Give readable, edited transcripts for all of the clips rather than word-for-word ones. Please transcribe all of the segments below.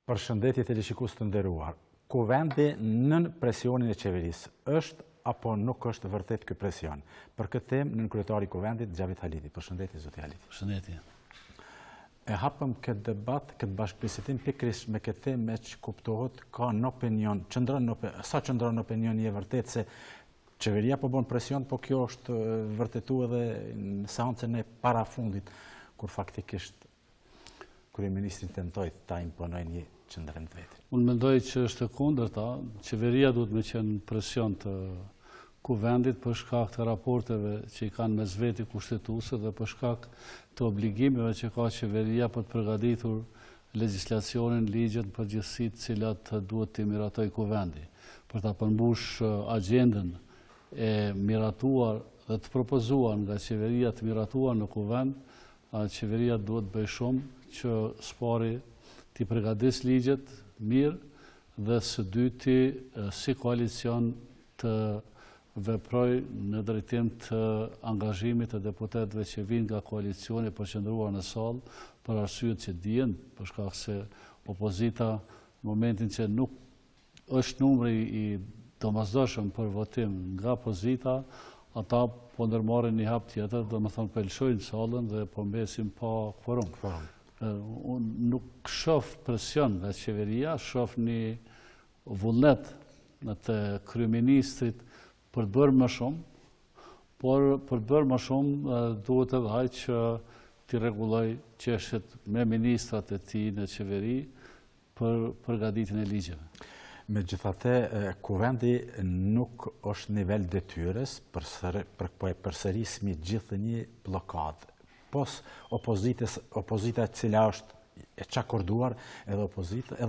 Përshëndetje televizionist të nderuar. Kuvendi nën presionin e qeverisë është apo nuk është vërtet ky presion? Për këtë temë nën kryetari i Kuvendit Xhavit Haliti. Përshëndetje zoti Haliti. Përshëndetje. E hapëm këtë debat, këtë bashkëbisedim pikërisht me këtë temë me që kuptohet ka në opinion, sa qëndron në opinion e vërtet se qeveria po bën presion, po kjo është vërtetuar edhe në seancën e parafundit kur faktikisht kryeministri tentoi ta imponojë një qëndrim të vetë. Unë mendoj që është e kundërta, qeveria duhet me qenë presion të Kuvendit për shkak të raporteve që i kanë mes veti kushtetuese dhe për shkak të obligimeve që ka qeveria për të përgatitur legjislacionin, ligjet, përgjithësi të cilat duhet të miratoj Kuvendi. Për ta përmbush agjendën e miratuar dhe të propozuar nga qeveria të miratuar në Kuvend, qeveria duhet bëj shumë që spari t'i përgatis ligjet mirë dhe së dyti si koalicion të veproj në drejtim të angazhimit të deputetëve që vinë nga koalicioni përqendruar në sallë për arsyet që dihen, për shkak se opozita në momentin që nuk është numri i domosdoshëm për votim nga opozita, ata po ndërmarrin një hap tjetër, domethënë po lëshojnë sallën dhe po mbesin pa kvorum. Unë nuk shoh presion nga qeveria, shoh një vullnet në të kryeministrit për të bërë më shumë, por për të bërë më shumë duhet edhe ai që t'i rregulloj çështjet me ministrat e tij në qeveri për përgatitjen e ligjeve. Megjithatë, Kuvendi nuk është nivel detyres për po e përsërismi gjithë një blokadë. Pos opozita e cila është e çakorduar edhe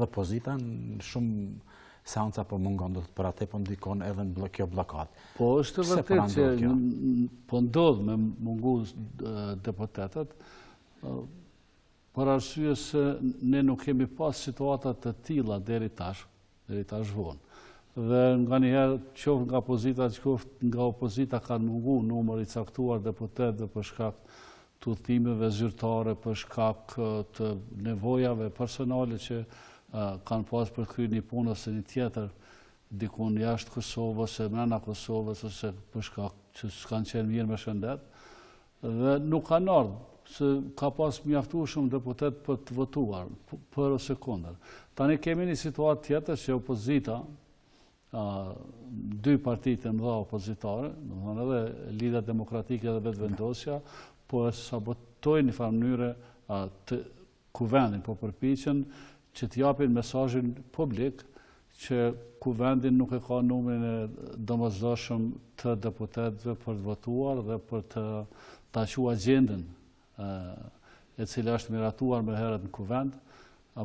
opozita në shumë seanca po mungon, do të për atë po ndikon edhe në kjo blokadë. Po është vërtet që po ndodh me mungu deputetët, për arsye se ne nuk kemi pas situata të tilla deri tash vonë. Dhe nganjëherë qoftë nga opozita, qoftë nga opozita kanë mungu numër i caktuar deputetëve për shkak të udhëtimeve zyrtare, për shkak të nevojave personale që kanë pas për kryer një punë ose një tjetër dikun jashtë Kosovës, ose brenda Kosovës, ose për shkak që s'kanë qenë mirë me shëndet, dhe nuk kanë ardhur, se ka pas mjaftuar shumë deputet për të votuar, për ose kundër. Tani kemi një situatë tjetër që opozita, dy partitë e mëdha opozitare, domethënë edhe Lidhja Demokratike dhe Vetëvendosja, po e sabotojnë në farë mënyre të Kuvendin, po përpiqen që t'japin mesazhin publik që Kuvendi nuk e ka numrin e domosdoshëm të deputetëve për të votuar dhe për të taqu agjendën e cila është miratuar më herët në Kuvend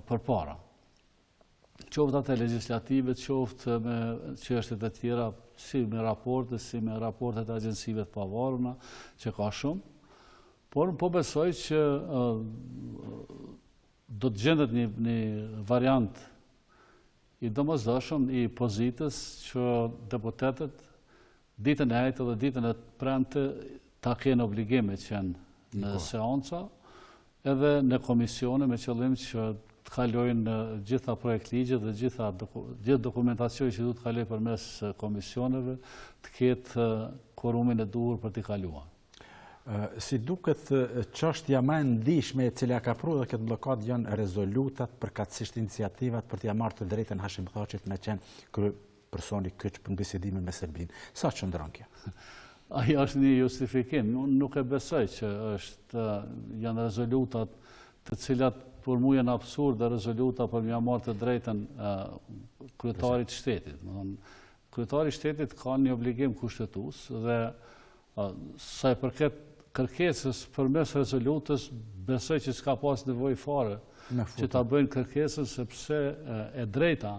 përpara. Qoftë atë legjislative, qoftë me çështjet e tjera, si me raporte, si me raportet e agjensive të pavarura, që ka shumë, por po besoj që do të gjendet një variant i domosdoshëm i pozitës që deputetët ditën e hejtë dhe ditën e premte ta kenë obligime që janë në seanca edhe në komisione me qëllim që të kalojnë në gjitha projekt ligje dhe gjithë dokumentacion që du të kaloj përmes komisioneve të ketë kvorumin e duhur për t'i kaluar. Si duket çështja më e ndihshme e cila ka pru dhe këtë blokadë janë rezolutat, përkatësisht iniciativat për t'ia marrë të drejtën Hashim Thaçit me qenë personi kyç për bisedimin me Serbinë. Sa qëndron kjo? Ajo është një justifikim. Unë nuk e besoj që janë rezolutat të cilat për mua janë absurde rezoluta për m'ia marrë të drejtën kryetarit të shtetit. Kryetari i shtetit ka një obligim kushtetues dhe sa i përket kërkesës përmes rezolutës, besoj që s'ka pas nevojë fare që ta bëjnë kërkesën, sepse e drejta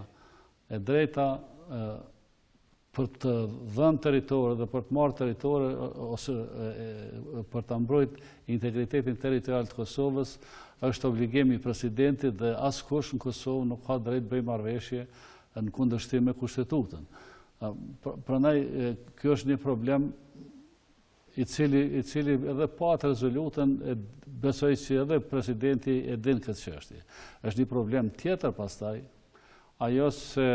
për të dhënë territor dhe për të marrë territor ose për ta mbrojtur integritetin territorial të Kosovës është obligim i presidentit dhe askush në Kosovë nuk ka drejt bëjë marrëveshje në kundërshtim me kushtetutën. Prandaj ky është një problem i cili edhe pat rezolutën, besoj që edhe presidenti e din këtë çështje. Është një problem tjetër pastaj, ajo se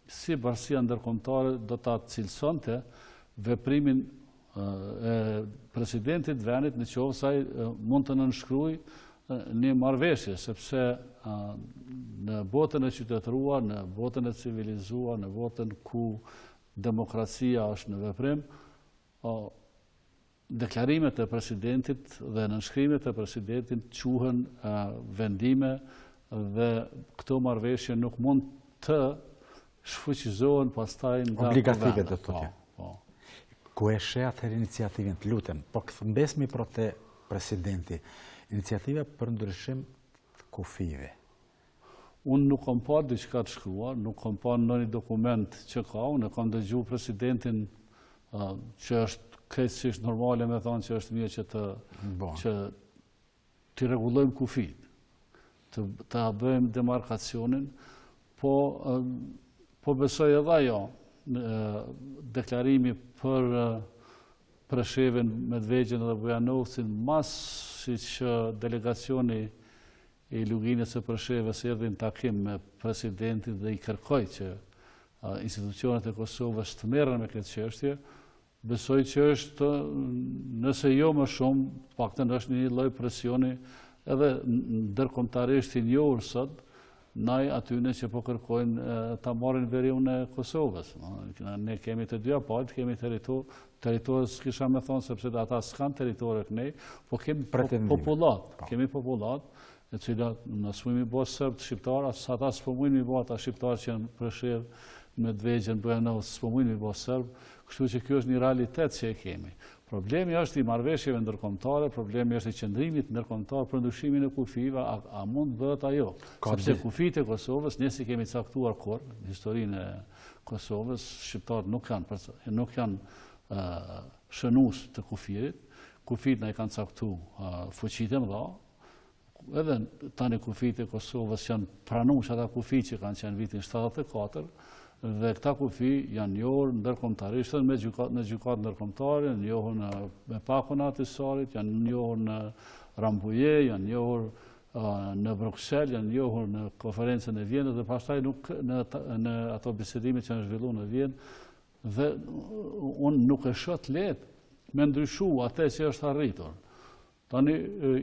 si bashkia ndërkombëtare do ta cilësonte veprimin e presidentit vendit në qoftë se ai mund të nënshkruajë një marrëveshje, sepse në botën e qytetëruar, në botën e civilizuar, në botën ku demokracia është në veprim, deklarimet e presidentit dhe nënshkrimet e presidentit quhen vendime dhe këto marrëveshje nuk mund të shfuqizohen pastaj nga obligative do të thotë. Po. Ku e sheh atëherë iniciativën, të lutem, po mbesmi pro te presidenti, iniciativa për ndryshim të kufive. Unë nuk kam pa diçka të shkruar, nuk kam pa ndonjë dokument që ka, unë kam dëgjuar presidentin që është krejtësisht normale me thonë që është mirë që të rregullojmë kufit, të bëjmë demarkacionin, po besoj edhe ajo, deklarimi për Preshevën, Medvegjën dhe Bujanovcin, mas si që delegacioni i Luginës së Preshevës erdhi në takim me presidentin dhe i kërkoi që institucionet e Kosovës të merren me këtë çështje, besoj që është, nëse jo më shumë, paktën është një lloj presioni edhe ndërkombëtarisht i njohur sot, ndaj atyne që po kërkojnë ta marrin veriun e Kosovës. Ne kemi të dyja palët, kemi territorë s'kisha me thonë, sepse ata s'kan territorë të ne, po kemi popullat. Kemi popullat, e cilat në smujmë i bo sërbë të shqiptarë, ata s'pomujnë i bo ata shqiptarë që janë Preshevë, Medvegjën, Bujanovc, s'pomujnë i bo sërbë, kështu që kjo është një realitet që e kemi. Problemi është i marrëveshjeve ndërkombëtare, problemi është i qëndrimit ndërkombëtar për ndryshimin e kufive, a mund bëhet ajo? Sepse kufit e Kosovës, ne si kemi caktuar kur, në historinë e Kosovës, shqiptarët nuk janë shënues të kufirit, kufit na i kanë caktu fuqitë e mëdha, edhe tani kufit e Kosovës janë pranuar ata kufit që kanë qenë vitin 74, dhe këta kufi janë njohur ndërkombëtarisht në gjykatë ndërkombëtare, janë njohur me pakun atisarit, janë njohur në Rambuje, janë njohur në Bruxelles, janë njohur në konferencën e Vienës dhe pastaj në ato bisedime që janë zhvilluar në Vjenë, dhe unë nuk e shoh lehtë me ndryshu atë që është arritur. Tani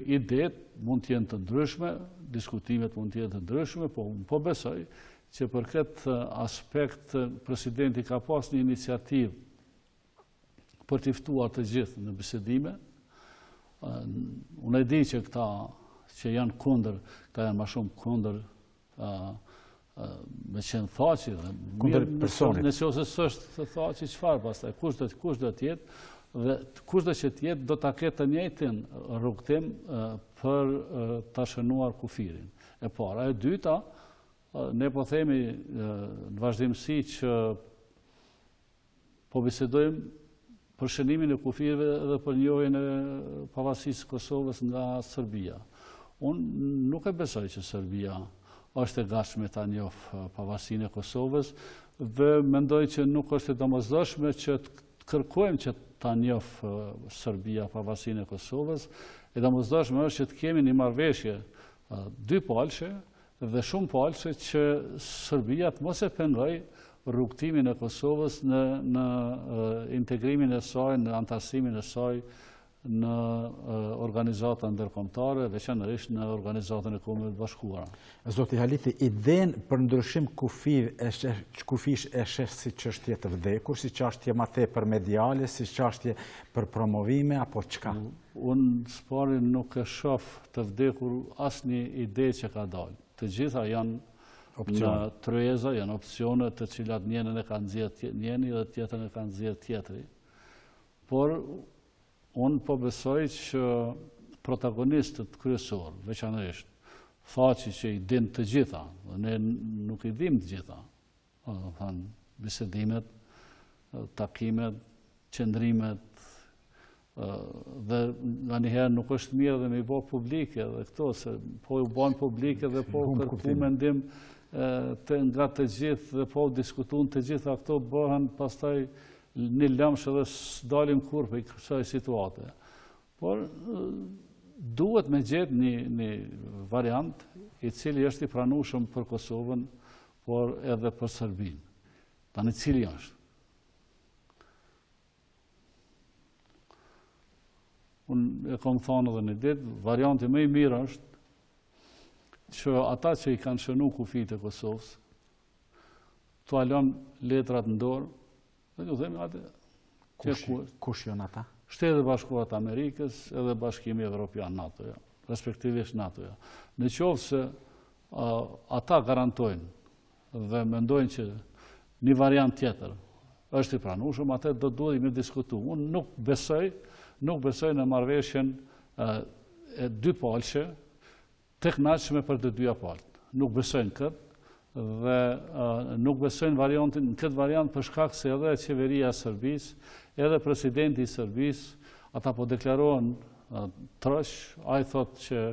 idetë mund të jenë të ndryshme, diskutimet mund të jenë të ndryshme, po besoj që për këtë aspekt presidenti ka pas një iniciativë për t'i ftuar të gjithë në bisedime. Unë e di që këta që janë kundër, këta janë ma shumë kundër me qenë thaqi. Kundër personit. Nëse ose s'është të thaqi, çfarë pastaj, kush do t'jetë, dhe kush do që t'jetë do t'a ketë të njëjtin rrugtim për t'a shënuar kufirin. E para. E dyta, ne po themi në vazhdimësi që po bisedojmë për shënimin e kufive dhe për njohjen e pavarësisë së Kosovës nga Serbia. Unë nuk e besoj që Serbia është e gatshme ta njohë pavarësinë e Kosovës dhe mendoj që nuk është e domosdoshme që të kërkojmë që ta njohë Serbia pavarësinë e Kosovës. E domosdoshme është që të kemi një marrëveshje dypalëshe dhe shumë palëshe që Serbia të mos e pengoj rrugtimin e Kosovës në integrimin e saj, në antarësimin e saj në organizata ndërkombëtare, veçanërisht në Organizatën e Kombeve të Bashkuara. Zoti Haliti, idenë për ndryshim kufish e sheh si çështje të vdekur, si çështje më tepër mediale, si çështje për promovime apo çka? Unë s'pari nuk e shoh të vdekur asnjë ide që ka dalë. Të gjitha janë në tryeza, janë opsione të cilat njënën e kanë nxjerrë njëri dhe tjetrën e kanë nxjerrë tjetri. Por unë po besoj që protagonistët kryesorë, veçanërisht, thaqi që i din të gjitha, dhe ne nuk i dim të gjitha, bisedimet, takimet, qëndrimet, dhe nga njëherë nuk është mirë dhe me i bo publike dhe këto, se po u banë publike dhe po kërku mendim nga të gjithë dhe po diskutun të gjitha këto bëhen pastaj një lëmsh edhe s'dalim kur për kësaj situate. Por duhet me gjetë një variant i cili është i pranueshëm për Kosovën, por edhe për Serbinë. Tani cili është? Unë e kam thonë edhe një ditë, varianti më i mirë është që ata që i kanë shënu kufijtë e Kosovës, të alon letrat në dorë, dhe ju themi atë... Kush janë ata? Shtetet e Bashkuara të Amerikës edhe Bashkimi Evropian NATO, respektivisht NATO. Në qoftë se ata garantojnë dhe mendojnë që një variant tjetër është i pranueshëm, atë do duhet me diskutu. Unë nuk besoj në marrëveshjen e dy palëshe të kënaqshme për të dyja palët. Nuk besojnë këtë dhe nuk besojnë në këtë variant për shkak se edhe qeveria e Serbisë, edhe presidenti i Serbisë, ata po deklarohen trosh, ai thotë që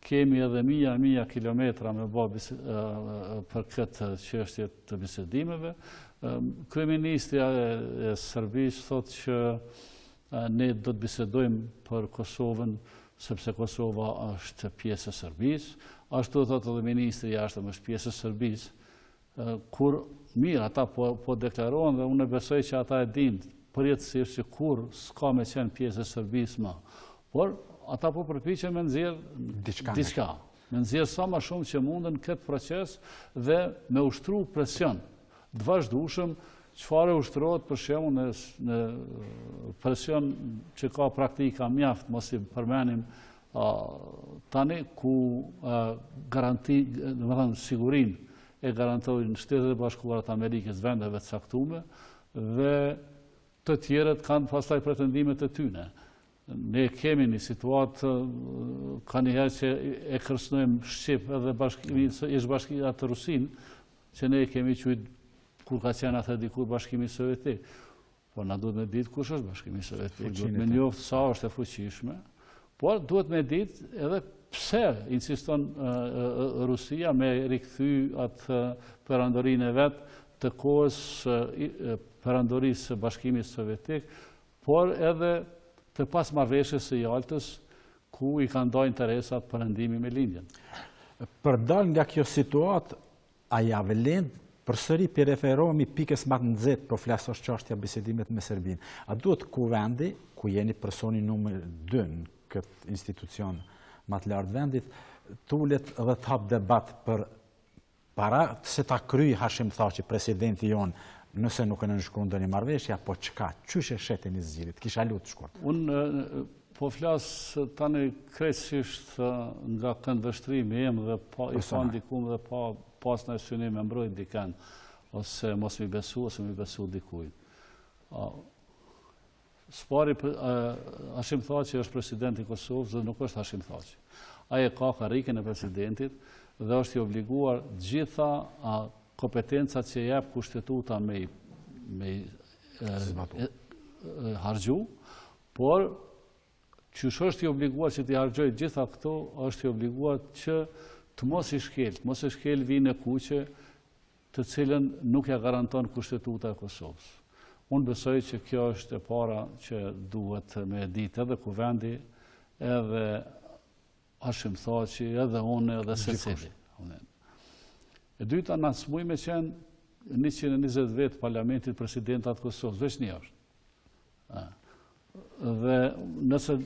kemi edhe mija kilometra me bë për këtë çështje të bisedimeve. Kryeministri e Serbisë thotë që ne do të bisedojmë për Kosovën, sepse Kosova është pjesë e Serbisë, ashtu thotë edhe ministri i jashtëm është pjesë e Serbisë. Kur mirë ata po deklarohen dhe unë besoj që ata e dinë përjetësisht që kur s'ka me qenë pjesë e Serbisë më. Por ata po përpiqen me nxjerr diçka. Me nxjerr sa më shumë që mundën këtë proces dhe me ushtru presion të vazhdueshëm. Çfarë ushtrohet për shembull në presion që ka praktika mjaft, mos i përmenim tani ku garanti, domethënë sigurinë e garantojnë Shtetet e Bashkuara të Amerikës vendeve të caktuara dhe të tjerët kanë pastaj pretendimet e tyre. Ne kemi një situatë ka njëherë që e kërcënojmë Shqip edhe Bashkia të Rusinë, që ne kemi qujtë kur ka qenë atë dikur Bashkimi Sovjetik. Por na duhet me ditë kush është Bashkimi Sovjetik, duhet me njoft sa është e fuqishme, por duhet me ditë edhe pse insiston Rusia me rikthy atë perandorinë e vet të kohës perandorisë së Bashkimit Sovjetik, por edhe të pasmarrëveshjes së Jaltës, ku i kanë dhënë interesat perëndimi me lindjen. Për dal nga kjo situatë, a ja vlen përsëri pi referohemi pikës më të nxehtë, po flasos çështja bisedimet me Serbinë. A duhet kuvendi, ku jeni personi numër 2 në këtë institucion më të lartë vendit, tulet dhe të hap debat për para se ta kryej Hashim Thaçi, presidenti jon, nëse nuk e nënshkruan ndonjë marrëveshje, apo çka, çysh e shetën i zgjidhjet? Kisha lutë shkurt. Unë po flas tani krejtësisht nga këndvështrimi im dhe i pa ndikuar dhe pas në synim me mbrojt diken, ose mos mi besu dikujt. Spari Hashim Thaçi është presidenti i Kosovës dhe nuk është Hashim Thaçi. Ai e ka karrikën e presidentit dhe është i obliguar gjitha kompetencat që jep kushtetuta me harxhu, por qysh është i obliguar që t'i harxhoj gjitha këto, është i obliguar që të mos i shkel vinë e kuqe të cilën nuk ja garanton kushtetuta e Kosovës. Unë besoj që kjo është e para që duhet me ditë edhe kuvendi, edhe Hashim Thaçi, edhe unë, edhe secili. E dyta, na smuj me qenë 120 vetë parlamentit presidentat Kosovës, veç një është. Dhe nëse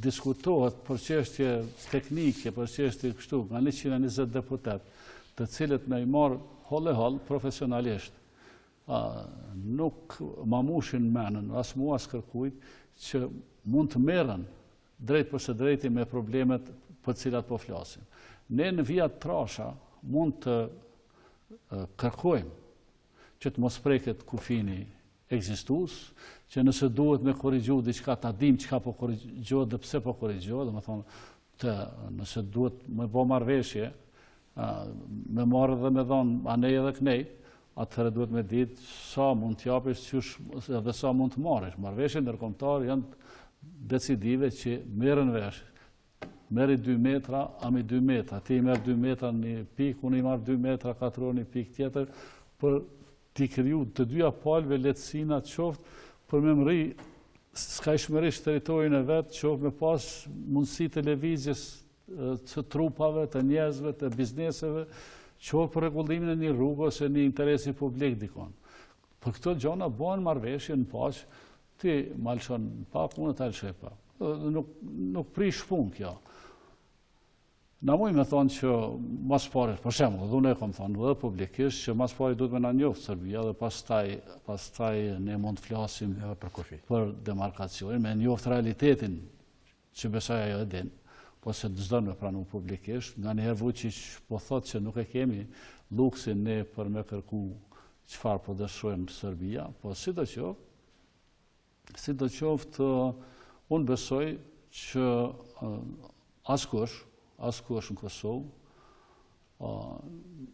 diskutohet për çështje teknike, për çështje kështu, nga 120 deputet, të cilët me i marë holl profesionalisht, nuk ma mushin menën, as mua as kërkujt, që mund të merren drejt përse drejti me problemet për cilat po flasim. Ne në vijat trasha mund të kërkojmë që të mos preket kufini ekzistus, që nëse duhet me korrigju diçka ta dim çka po korrigjohet dhe pse po korrigjohet, domethënë nëse duhet me bë marrëveshje, me marrë dhe me dhonë anej edhe knej, atëherë duhet me ditë sa mund t'japish qysh edhe sa mund të marrësh. Marrëveshje ndërkombëtare janë decisive që merren vesh. Merri 2 metra, ami 2 metra, ti i merr 2 metra një pikë, unë i marr 2 metra, katror një pikë tjetër, për t'i kriju të dyja palëve lehtësina qoftë për me mri skajshmërisht teritorin e vetë, qoftë me pas mundësi televizjes të trupave, të njerëzve, të bizneseve, qoftë për rregullimin e një rrugë ose një interesi publik dikon. Për këto gjona bëhen marrëveshje në paqë, ti ma lëshon pak, unë ta lëshoj pak. Nuk prish punë kjo. Na muj me thonë që mas pari, për shembull, dhe unë e kam thonë edhe publikisht që mas pari duhet me na njoftë Serbia dhe pastaj ne mund të flasim për demarkacionin, me njoftë realitetin që besoj ajo e din, po se çdo me pranu publikisht, nga njëherë Vučić po thotë që nuk e kemi luksin ne për me kërku çfarë po dëshirojmë Serbia, po sidoqoftë unë besoj që askush në Kosovë,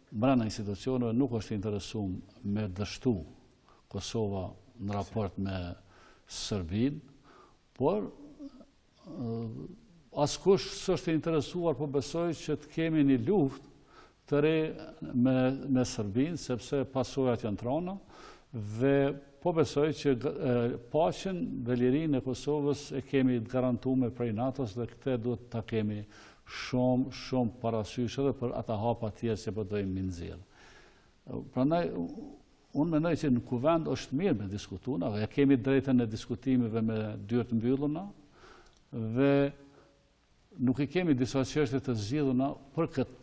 brenda institucioneve nuk është interesuar me dështu Kosova në raport me Serbinë, por askush s'është interesuar, po besoj që të kemi një luftë të re me Serbinë, sepse pasojat janë trona, dhe po besoj që paqen dhe lirinë e Kosovës e kemi të garantuar prej NATO-s dhe këtë duhet ta kemi shumë parasysh edhe për ata hapa tjerë që po dojmë nxjerr. Prandaj unë mendoj që në kuvend është mirë me diskutuna, dhe kemi drejtën e diskutimeve me dyert mbylluna, dhe nuk i kemi disa çështje të zgjidhuna për këtë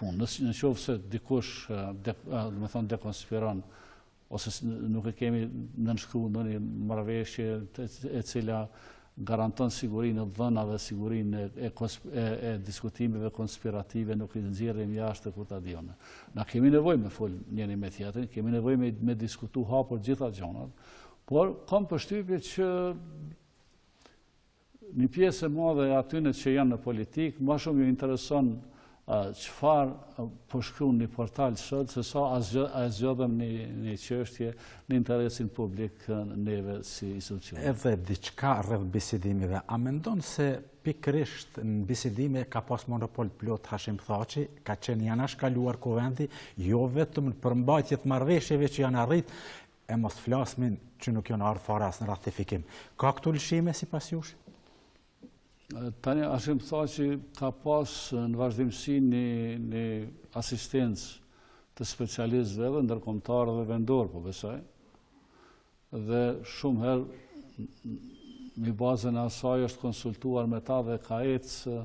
punë. Në qoftë se dikush dekonspiron ose nuk e kemi nënshkruar ndonjë marrëveshje e cila garanton sigurinë e dhënave, sigurinë e diskutimeve konspirative, nuk i nxjerrim jashtë kur ta dione. Na kemi nevojë me fol njëri me tjetrin, kemi nevojë me diskutu hapur gjitha gjonat, por kam përshtypje që një pjesë e madhe e atyre që janë në politikë, më shumë ju intereson çfarë po shkruan një portal sot, se sa a zgjodhem një çështje në interesin publik neve si institucion. Edhe diçka rreth bisedimeve, a mendon se pikërisht në bisedime ka pas monopol plot Hashim Thaçi, ka qenë janë shkaluar kuvendi, jo vetëm në përmbajtje të marrëveshjeve që janë arrit, e mos flasmin që nuk janë ardhur fare as në ratifikim. Ka këtu lëshime sipas jush? Tani Hashim Thaçi ka pas në vazhdimsi një asistencë të specialistëve edhe ndërkombëtar dhe vendor, po besoj. Dhe shumë herë në bazën e asaj është konsultuar me ta dhe ka ecë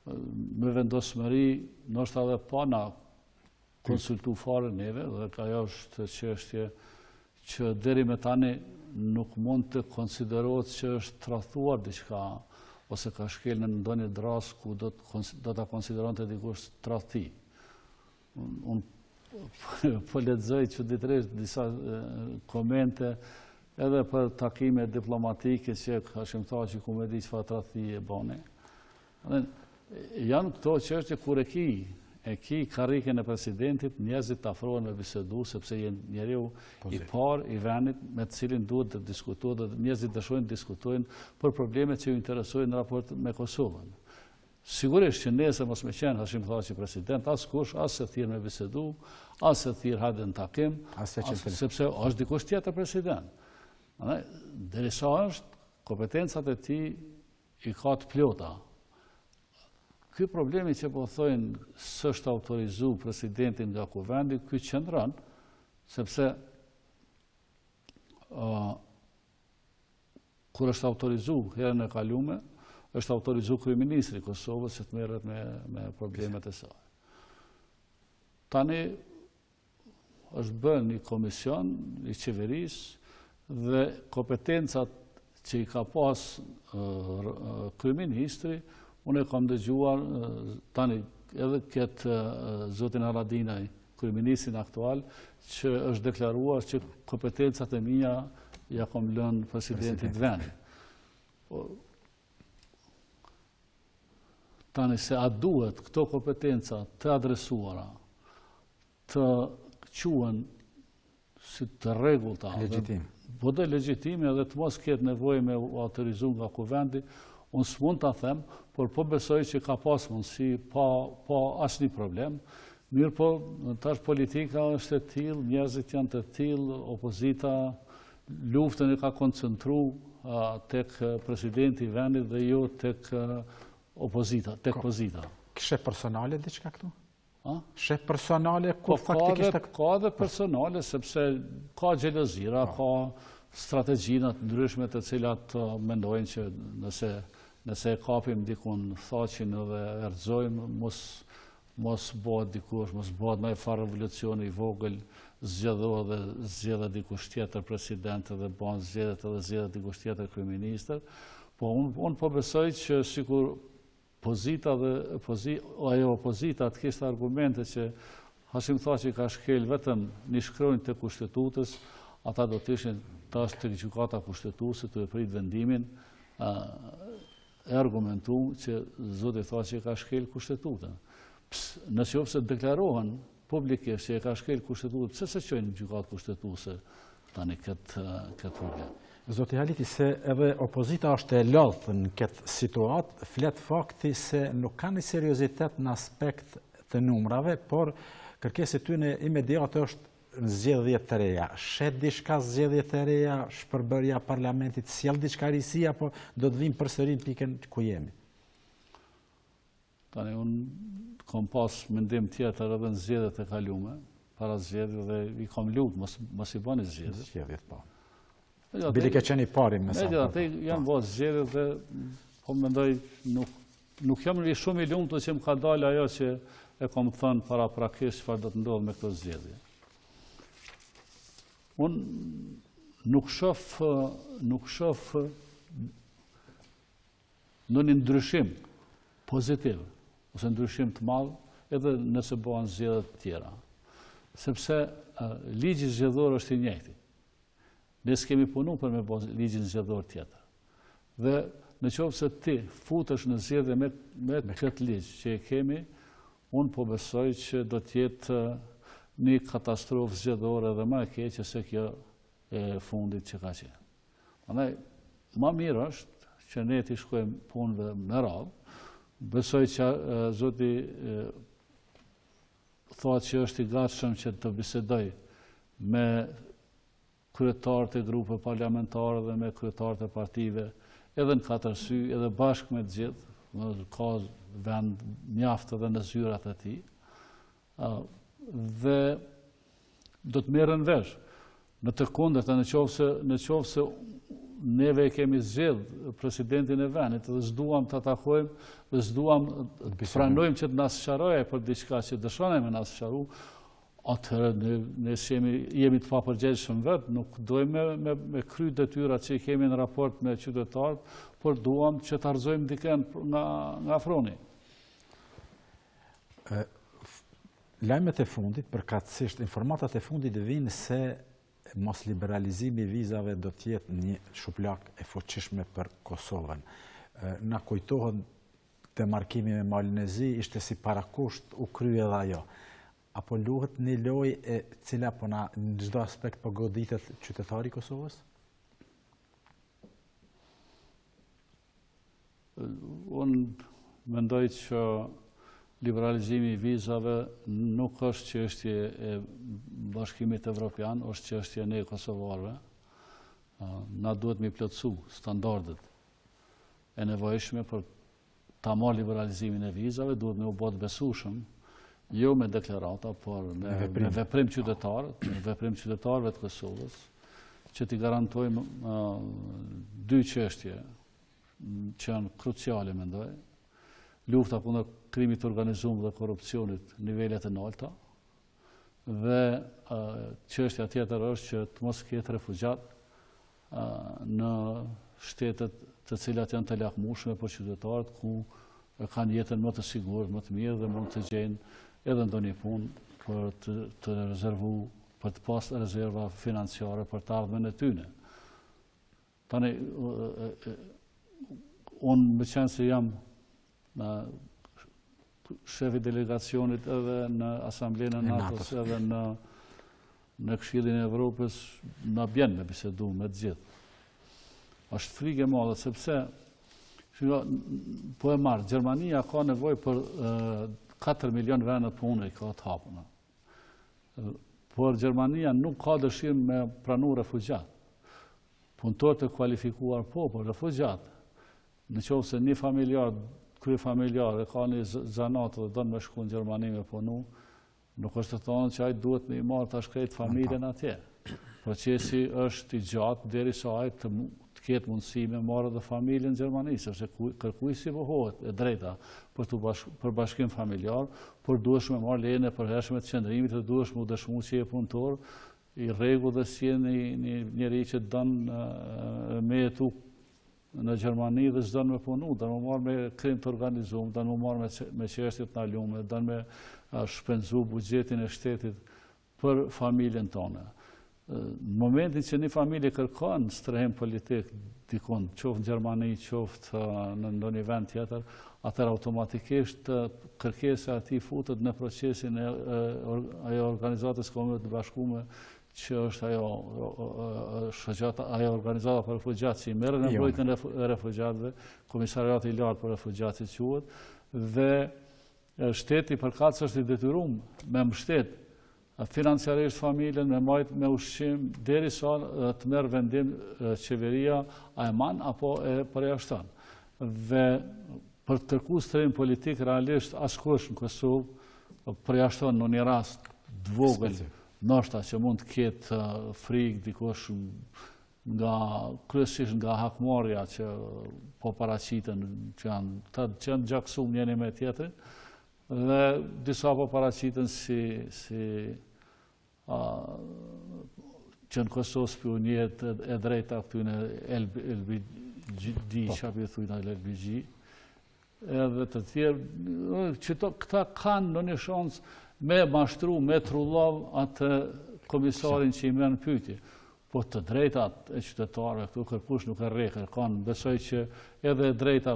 me vendosmëri, ndoshta edhe pa na konsultu fare neve, dhe ajo është çështje që deri me tani nuk mund të konsiderohet që është tradhtuar diçka ose ka shkel në ndonjë dras ku do ta konsideronte dikush tradhti. Unë po lexoj çuditërisht disa komente edhe për takime diplomatike që Hashim Thaçi ku më di çfarë tradhti e bone. Janë këto çështje kur e ki karrikën e presidentit, njerëzit të afrohen me bisedu, sepse jenë njeriu i parë i vendit me të cilin duhet të diskutohet, dhe njerëzit dëshojnë të diskutojnë për problemet që ju interesojnë në raport me Kosovën. Sigurisht që nesër mos me qenë Hashim Thaçi president, as kush, as se thirr me bisedu, as se thirr hajde në takim, sepse është dikush tjetër president. Derisa është, kompetencat e tij i ka të plota. Ky problemi që po thojnë s'është autorizu presidentin nga kuvendi, ky qëndron, sepse kur është autorizu herën e kalume, është autorizu kryeministri i Kosovës që të merret me problemet e saj. Tani është bërë një komision i qeverisë dhe kompetencat që i ka pas kryeministri, unë e kam dëgjuar tani edhe këtë zotin Haradinaj, kryeministrin aktual, që është deklaruar që kompetencat e mia ja kam lënë presidentit vendit. Tani se a duhet këto kompetenca të adresuara të quhen si të rregullta, po dhe legjitime dhe të mos ketë nevojë me autorizu nga kuvendi, unë s'mund ta them, por po besoj që ka pas mundësi pa asnjë problem Mirë po, tash politika është e tillë, njerëzit janë të tillë, opozita luftën e ka koncentru tek presidenti i vendit dhe jo tek opozita, tek pozita. Shef personale diçka këtu? Shef personale ku faktikisht ka dhe personale sepse ka xhelozira, ka strategjina të ndryshme të cilat mendojnë që nëse e kapim dikun thaqin dhe erxojmë mos bëhet dikush, mos bëhet më farë revolucioni i vogël, zgjedhohet dhe zgjedhet dikush tjetër president dhe bën zgjedhjet edhe zgjedhet dikush tjetër kryeministër. Po unë po besoj që sikur opozita të kishte argumente që Hashim Thaçi ka shkel vetëm një shkronjë të kushtetutës, ata do të ishin tash tek gjykata kushtetuese të prit vendimin e argumentuar që zoti Thaçi ka shkel kushtetutën. Nëse deklarohen publikisht që e ka shkel kushtetutën, pse se çojnë në gjykatë kushtetuese tani këtë problem? Zoti Haliti, se edhe opozita është e lodhë në këtë situatë, flet fakti se nuk ka një seriozitet në aspekt të numrave, por kërkesë tyne imediate është në zgjedhje të reja. Shet diçka zgjedhje të reja, shpërbërja parlamentit, sjell diçka risia, po do të vim përsëri në pikën ku jemi. Tani unë kam pas mendim tjetër edhe në zgjedhjet e kaluara, para zgjedhjeve dhe i kam lutë mos i bëni zgjedhjet. Zgjedhjet po. Bili ke qenë i pari me sa. Atë janë bërë zgjedhjet dhe po mendoj nuk jam shumë i lumtur që më ka dalë ajo që e kam thënë paraprakisht çfarë do të ndodhë me këto zgjedhje. Unë nuk shoh në një ndryshim pozitiv ose ndryshim të madh edhe nëse bëhen zgjedhje të tjera. Sepse ligji zgjedhor është i njëjti. Ne s'kemi punu për me bërë ligjin zgjedhor tjetër. Dhe në qoftë se ti futesh në zgjedhje me këtë ligj që e kemi, unë po besoj që do të jetë një katastrofë zgjedhore dhe më e keqe se kjo e fundit që ka qenë. Prandaj më mirë është që ne të shkojmë punëve me radhë. Besoj që zoti thotë që është i gatshëm që të bisedoj me kryetarët e grupeve parlamentare dhe me kryetarët e partive, edhe në katër sy, edhe bashkë me të gjithë, ka vend mjaft edhe në zyrat e tij. Dhe do të merren vesh. Në të kundërta, në qoftë se neve kemi zgjedh presidentin e vendit dhe s'duam të atakojmë dhe s'duam të pranojmë që të na sqarojë për diçka që dëshirojmë me na sqaru, atëherë ne jemi të papërgjegjshëm vetë, nuk dojmë me kry detyrat që i kemi në raport me qytetarët, por duam që të argëzojmë dikën nga froni. Lajmet e fundit, përkatësisht informatat e fundit vinë se mos liberalizimi i vizave do të jetë një shuplak e fuqishme për Kosovën. Na kujtohet demarkimi me Malinezi, ishte si parakusht u krye edhe ajo. Apo luhet një lojë e cila po na në çdo aspekt po goditet qytetari i Kosovës? Unë mendoj që liberalizimi i vizave nuk është çështje e Bashkimit Evropian, është çështje e kosovarëve. Na duhet mi plotësu standardet e nevojshme për ta marrë liberalizimin e vizave, duhet me u bë të besueshëm, jo me deklarata, por me veprim qytetarëve të Kosovës, që t'i garantojmë dy çështje që janë kruciale, mendoj. Lufta kundër krimit të organizuar dhe korrupsionit në nivelet e larta, dhe çështja tjetër është që të mos ketë refugjat në shtetet të cilat janë të lakmueshme për qytetarët, ku kanë jetën më të sigurt, më të mirë dhe mund të gjejnë edhe ndonjë punë për të rezervuar, për të pasur rezerva financiare për të ardhmen e tyre. Tani unë më qenë se jam shefi delegacionit edhe në Asamblenë e NATO-s edhe në Këshillin e Evropës, na bjen me bisedu me të gjithë. Është frikë e madhe sepse po e marr, Gjermania ka nevojë për 4 milion vende pune i ka të hapuna. Por Gjermania nuk ka dëshirë me pranu refugjat. Punëtorët e kualifikuar por refugjat. Në qoftë se një familjar, kryefamiljar e ka një zanatë dhe donë me shku në Gjermani me punu, nuk është të thonë që ajtë duhet me i marë të shkrejt familjen atje. Procesi është i gjatë deri sa ajtë të ketë mundësi me marrë dhe familjen në Gjermani, sepse kërkuj si bëhohet e drejta për bashkim familjar, por duhesh me marrë lejën e përhershme të qëndrimit dhe duhesh mu dëshmu që je punëtor i rregull dhe si e njeri që dënë me jetu në Gjermani dhe s'dënë me punu, dënë me marrë me krim të organizumë, dënë me marrë me qështjet në lume, dënë me shpenzu bugjetin e shtetit për familjen tonë. Në momentin që një familje kërkon strehim politik dikun, qoftë në Gjermani, qoftë në ndonjë vend tjetër, atër automatikisht kërkesa ati futet në procesin e ajo organizatës kombëve të bashkume që është ajo organizata për refugjatë që i merë në mbrojtjen e refugjatëve, Komisariati i lartë për refugjatë që quhet, dhe shteti përkatës është i detyruar me mbështet financiarisht familjen, me majt me ushqim, deri sa të merë vendim qeveria a e man apo e përjashton. Dhe për të kërku strehim politik, realisht askush në Kosovë përjashton në një rast dvogël, ndoshta që mund të ketë frikë dikush kryesisht nga hakmarrja që po paraqiten, që janë gjaksuar njëri me tjetrin, dhe disa po paraqiten si që në Kosovë spioniet e drejta këtyne LBG, që api thujna LBG, edhe të tjerë, që këta kanë në një shansë me mashtru, me trullav atë komisarin që i merë në pyetje. Po të drejtat e qytetarëve, këtu kërkush nuk e rre, kërkan, besoj që edhe drejta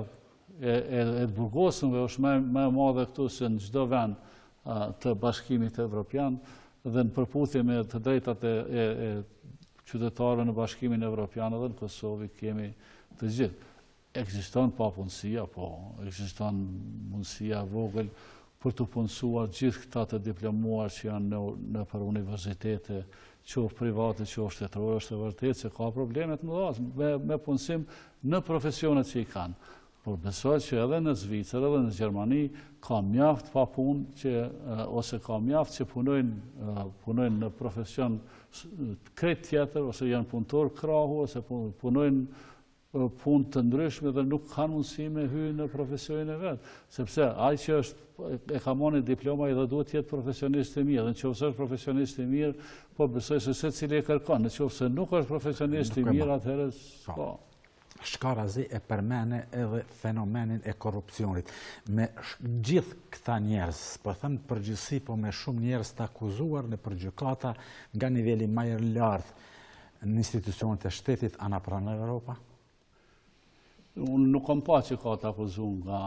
e burgosënve është me madhe këtu se në çdo vend të bashkimit evropian, dhe në përputhje me të drejtat e qytetarëve në bashkimin evropian dhe në Kosovë kemi të gjithë. Ekziston papunësia, po, ekziston mundësia vogël për të punësuar gjithë këta të diplomuar që janë në për universitete, qoftë private, qoftë shtetërore, është e vërtetë se ka problemet më mëdha me punësim në profesionet që i kanë. Por besoj që edhe në Zvicër, edhe në Gjermani, ka mjaft pa punë, ose ka mjaft që punojnë në profesion krejt tjetër, ose janë punëtor krahu, ose punojnë punë të ndryshme dhe nuk kanë mundësi me hyrë në profesionin e vetë. Sepse ai që e ka marrë diploma dhe duhet të jetë profesionist i mirë, dhe nëse është profesionist i mirë, po besoj se secili e kërkon, nëse nuk është profesionist i mirë, atëherë po. Shkarazi e përmene edhe fenomenin e korrupsionit. Me gjithë këta njerëz, po thënë përgjithësi, po me shumë njerëz të akuzuar në përgjykata nga niveli më i lartë në institucionet e shtetit, ana pranon Evropa? Unë nuk kam pa që ka të akuzuar nga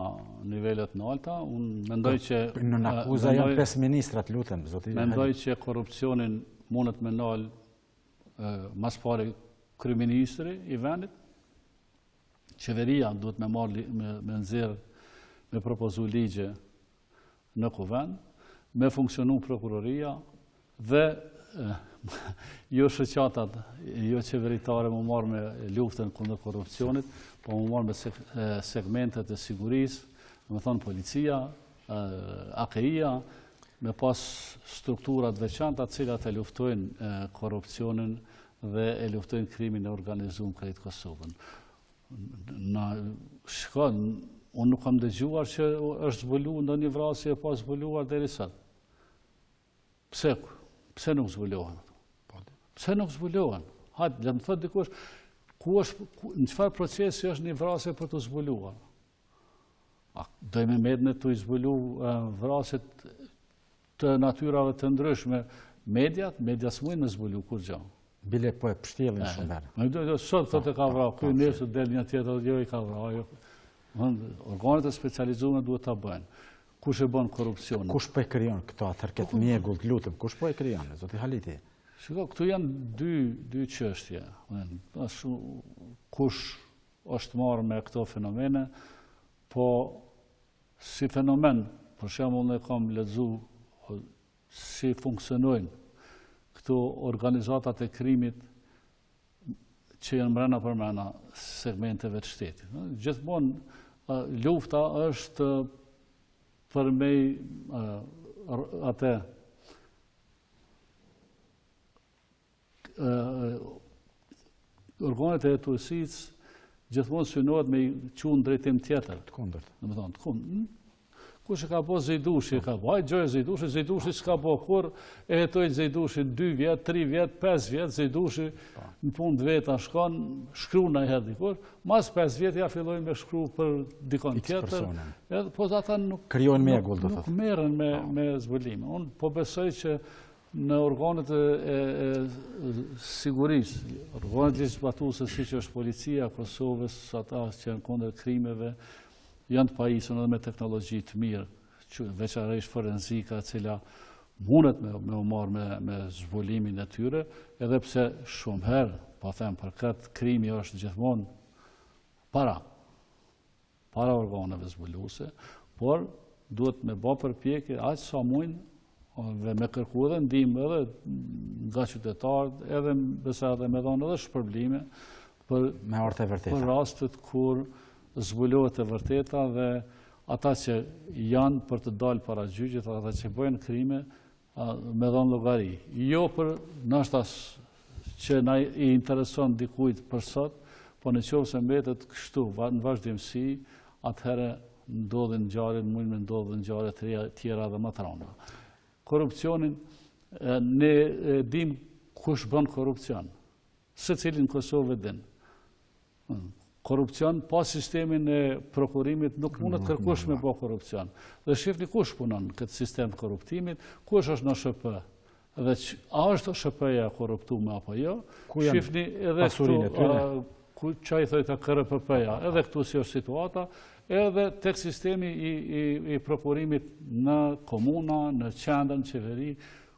nivelet në alta. Unë mendoj që në akuza janë 5 ministrat, lutem, zoti. Mendoj që korrupsionin mundet me ndal mas pari kryeministri i vendit. Qeveria duhet me nxjerr, me propozu ligje në KUVEND, me funksionu prokuroria dhe jo shoqatat, jo qeveritare më marrë me luftën kundër korrupsionit, po më marrë me segmentet e sigurisë, me thonë policia, AKI-ja, me pas strukturat veçanta të cilat e luftojnë korrupsionin dhe e luftojnë krimin e organizuar krejt Kosovën. Unë nuk kam dëgjuar që është zbuluar ndonjë vrasje e pa zbuluar deri sot. Pse nuk zbulohen? Pse nuk zbulohen? Hajde, le të thotë dikush, në çfarë procesi është një vrasje për të zbuluar? Dojmë me të zbulu vrasjet të natyrave të ndryshme. Mediat s'mujnë me zbulu kur gjë. Bile po e pështjellin shumë herë. Sot thotë ka vrarë, ky nesër del një tjetër, jo i ka vrarë. Organet e specializuara duhet ta bëjnë. Kush e bën korrupsionin? Kush po e krijon këto atërket mjegull, lutem, kush po e krijon, zoti Haliti? Shiko, këtu janë dy çështje. Kush është marrë me këto fenomene, po si fenomen për shembull ne kam lexu si funksionojnë këto organizatat e krimit që janë mbrana për mbrana segmenteve të shtetit. Gjithmonë lufta është përmej atë organet e hetuesisë gjithmonë synohet me çun drejtim tjetër. Të kundërt. Domethënë, të kundërt. Kush e ka bo Zejdushi, ka bo, gjoj Zejdushi, Zejdushi s'ka bo kur, e hetoj Zejdushi 2 vjet, 3 vjet, 5 vjet, Zejdushi në punë veta shkon, shkru në herë dikur, mas 5 vjet ja fillojnë me shkru për dikon tjetër, po ata nuk merren me zbulime. Unë po besoj që në organet e sigurisë, organet legjizlatuese siç është policia, Kosovës, ata që janë kundër krimeve, janë të pajisur edhe me teknologji të mirë, veçanërisht forenzika, e cila mundet me u marrë me zbulimin e tyre, edhe pse shumë herë, po them për këtë, krimi është gjithmonë para organeve zbuluese, por duhet me bë përpjekje aq sa mujnë dhe me kërku edhe ndihmë edhe nga qytetarët, edhe besa edhe me dhënë edhe shpërblime për rastet kur zbulohet e vërteta dhe ata që janë për të dalë para gjyqit, ata që bëjnë krime, me dhënë llogari. Jo për nështë që na i intereson dikujt për sot, po në qovë se mbetet kështu, në vazhdimsi, atëherë ndodhin ngjarje, mund me ndodhin ngjarje të tjera dhe më të rënda. Korrupsionin, ne dim kush bën korrupsion. Secili në Kosovë din. Korrupcion, pas sistemin e prokurimit, nuk mundet kërkush me bë korrupcion. Dhe shifni kush punon këtë sistem të korruptimit, kush është në SHP, dhe a është SHP-ja korruptume apo jo, shifni edhe këtu, që i thojta KRPP-ja, edhe këtu si është situata, edhe tek sistemi i prokurimit në komuna, në qendër, në qeveri,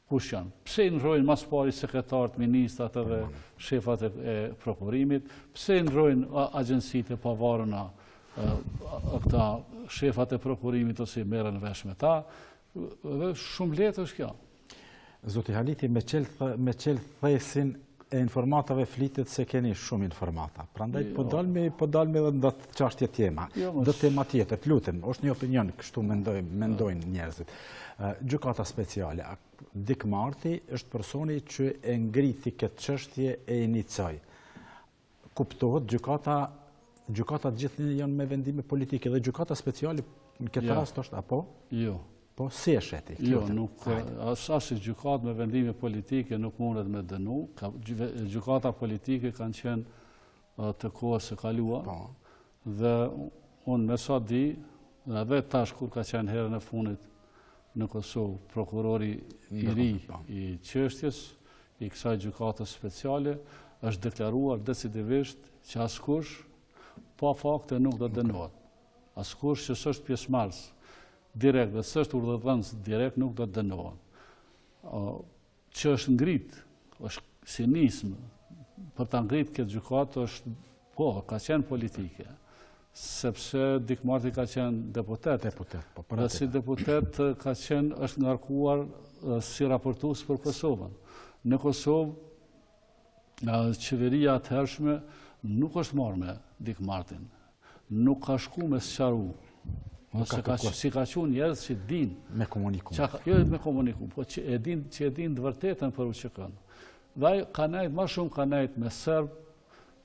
kush janë. Pse i ndrojnë mas pari sekretarët, ministrat edhe shefat e prokurimit, pse i ndrojnë agjensitë e pavarura këta shefat e prokurimit ose i merren vesh me ta, dhe shumë lehtë është kjo. Zoti Haliti, me qelë thesin e informatave flitet se keni shumë informata. Prandaj po dalmi edhe në çështje tema. Do tema tjetër, lutem, është një opinion, kështu mendojnë njerëzit. Gjykata speciale, Dik Marti është personi që e ngriti këtë çështje e inicoi. Kuptohet gjykata gjithë janë me vendime politike dhe gjykata speciale në këtë rast është apo? Jo. Po si e sheti? Jo, nuk asnjë gjykatë me vendime politike nuk mundet me dënu. Gjykata politike kanë qenë të kohës së kaluar. Dhe unë me sa di, edhe tash kur ka qenë herën e fundit në Kosovë, prokurori i ri i çështjes, i kësaj gjykate speciale, është deklaruar decidivisht që askush pa fakte nuk do dënohet. Askush që s'është pjesëmarrës direkt dhe s'është urdhëdhënës direkt nuk do dënohet. Që është ngrit, është sinism, për ta ngrit këtë gjykatë është, ka qenë politike. Sepse Dik Marti ka qenë deputet, dhe si deputet është ngarkuar si raportues për Kosovën. Në Kosovë, qeveria atëhershme nuk është marrë me Dik Martin, nuk ka shku me sqaru, si ka qenë njerëz që din me komunikum. Jo me komunikum, po që e din të vërtetën për UÇK-n. Dhe ka nejt, ma shumë ka nejt me Serb,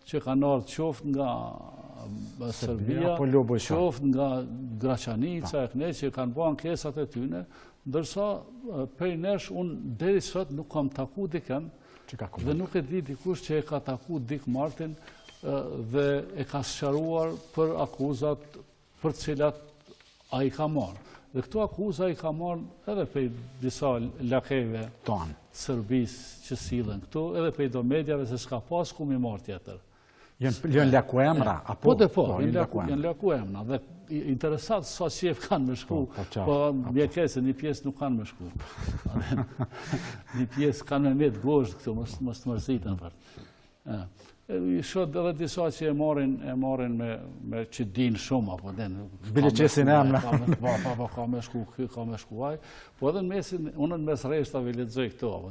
që kanë ardhur qoftë nga Serbia, qoftë nga Graçanica, që kanë bërë ankesat e tyre, ndërsa prej nesh unë deri sot nuk kam taku dikën dhe nuk e di dikush që e ka taku Dik Martin dhe e ka sqaruar për akuzat për cilat a i ka marrë. Dhe këto akuza i ka marrë edhe prej disa lakejve të Serbisë që sillen këtu, edhe prej do medjave se s'ka pas ku mi marrë tjetër. Janë laku emra? Po, janë laku emra. Dhe interesat sa qef kanë me shku, po mjekese një pjesë nuk kanë me shku. Një pjesë kanë me metë gosht këtu, mos të mërzitën për. Shod edhe disa që e marrin me që din shumë, apo Bile qesin emna. Ka me shku ky, ka me shku aj, po edhe unë në mes rreshtave lexoj këto, apo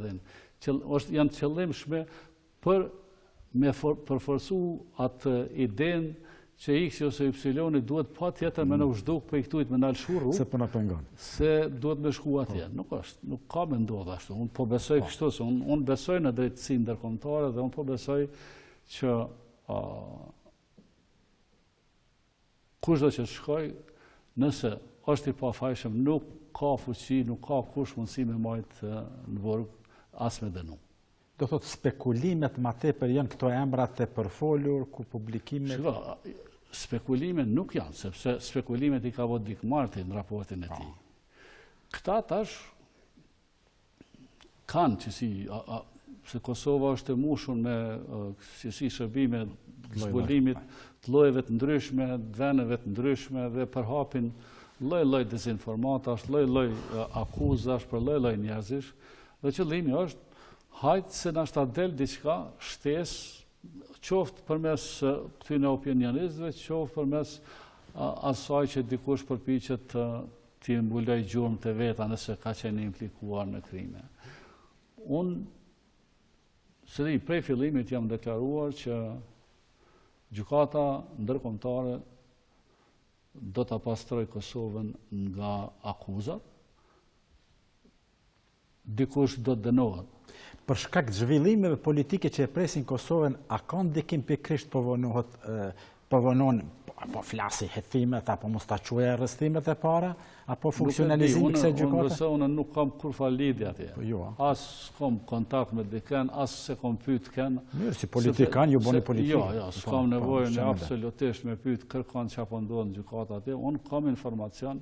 janë qëllimshme për me përforcu atë idenë që X ose Y duhet pa tjetër me në zhduk për i këtujt me në alëshu rrugë. Se përna pengon. Se duhet me shku atje. Nuk ka me ndodhë ashtu. Unë po besoj kështu, se unë besoj në drejtësinë ndërkombëtare dhe unë po besoj që kushdo që shkoj, nëse është i pafajshëm, nuk ka fuqi, nuk ka kush mundësi me majtë në burg, as me dënu. Do thot spekulimet ma tepër janë këto emrat të përfolur, ku publikimet... Shko, spekulimet nuk janë, sepse spekulimet i ka vot Dick Martin në raportin e tij. Këta tash kanë që se Kosova është e mushur me shërbime zbulimit të llojeve të ndryshme, vendeve të ndryshme dhe përhapin lloj-lloj dezinformatash, lloj-lloj akuzash për lloj-lloj njerëzish, dhe qëllimi është hajtë se na shta del diçka shtesë, qoftë përmes këtyre opinionistëve, qoftë përmes asaj që dikush përpiqet t'i mbuloj gjurmët e veta nëse ka qenë implikuar në krime. Unë prej fillimit jam deklaruar që gjykata ndërkombëtare do ta pastroj Kosovën nga akuzat, dikush do të dënohet. Për shkak të zhvillimeve politike që e presin Kosovën, a ka ndikim pikërisht po vonon, apo flasi hethimet, apo mos ta quaj arrestimet e para, apo funksionalizimi i kësaj gjykate? Unë nuk kam kur fa lidhje atje. Jo. As kam kontakt me dikën, as se kam pyet kën. Mirë, si politikan ju bëni politikë. Jo, s'kam nevojë absolutisht me pyet kërkon çfarë po ndodh në gjykatë atje. Unë kam informacion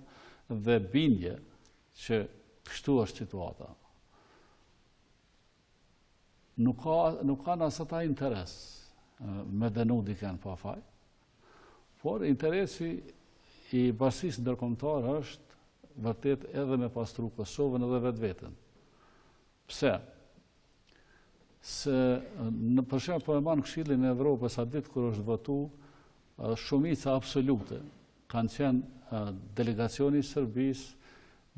dhe bindje që kështu është situata. Nuk kanë as ata interes me dënu dikën pa faj, por interesi i bashkisë ndërkombëtare është vërtet edhe me pastru Kosovën edhe vetveten. Pse? Se për shembull po e marr Këshillin e Evropës atë ditë kur është votu, shumica absolute kanë qenë delegacioni i Serbisë,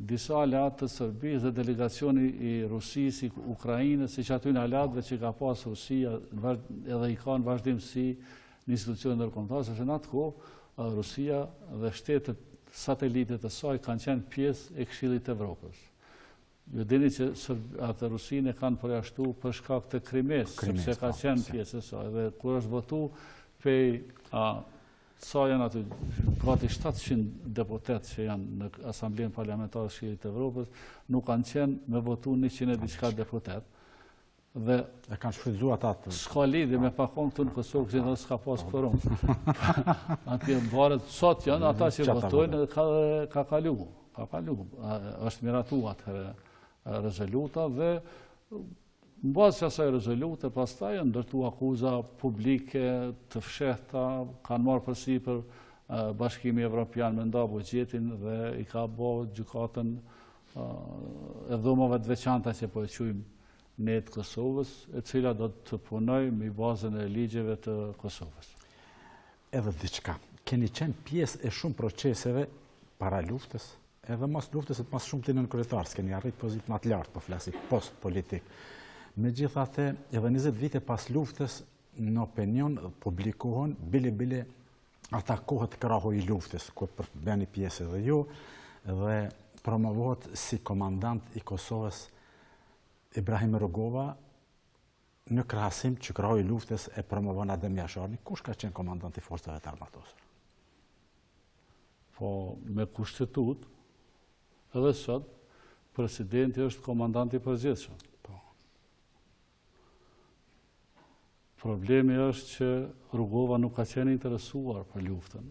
disa aleat të Serbisë dhe delegacioni i Rusisë, i Ukrainës, siç aty në aleatëve që ka pas Rusia, edhe i ka në vazhdimsi në institucione ndërkombëtare, sepse në atë kohë Rusia dhe shtetet satelitet e saj kanë qenë pjesë e Këshillit të Evropës. Ju dini që atë Rusinë e kanë përjashtu për shkak të Krimes, sepse ka qenë pjesë e saj. Dhe kur është votu pej sa janë aty gati 700 deputet që janë në Asamblenë Parlamentare të Këshillit të Evropës, nuk kanë qenë me votu 100 e diçka deputet. Dhe e kanë shfrytzuar ata. S'ka lidhje me pakon këtu në Kosovë, që do s'ka pas kvorum. Atje varet sot janë ata që votojnë, ka kalu. Është miratuar atë rezoluta dhe në bazë që asaj rezolute, pastaj janë ndërtu akuza publike të fshehta, kanë marrë përsipër Bashkimi Evropian me nda buxhetin dhe i ka bërë gjykatën e dhomave të veçanta që po e quajmë ne të Kosovës, e cila do të punoj me bazën e ligjeve të Kosovës. Edhe diçka, keni qenë pjesë e shumë proceseve para luftës, edhe mas luftës e mas shumë të nënkryetarës, keni arrit pozitë më të lartë, po flasi post politik. Megjithatë, edhe 20 vite pas luftës, në opinion publikohen bile ata kohët krahu i luftës, ku bëni pjesë edhe ju, dhe promovohet si komandant i Kosovës Ibrahim Rugova, në krahasim që krahu i luftës e promovon Adem Jasharni. Kush ka qenë komandant i forcave të armatosura? Po, me kushtetut, edhe sot, presidenti është komandanti i përgjithshëm. Problemi është që Rugova nuk ka qenë interesuar për luftën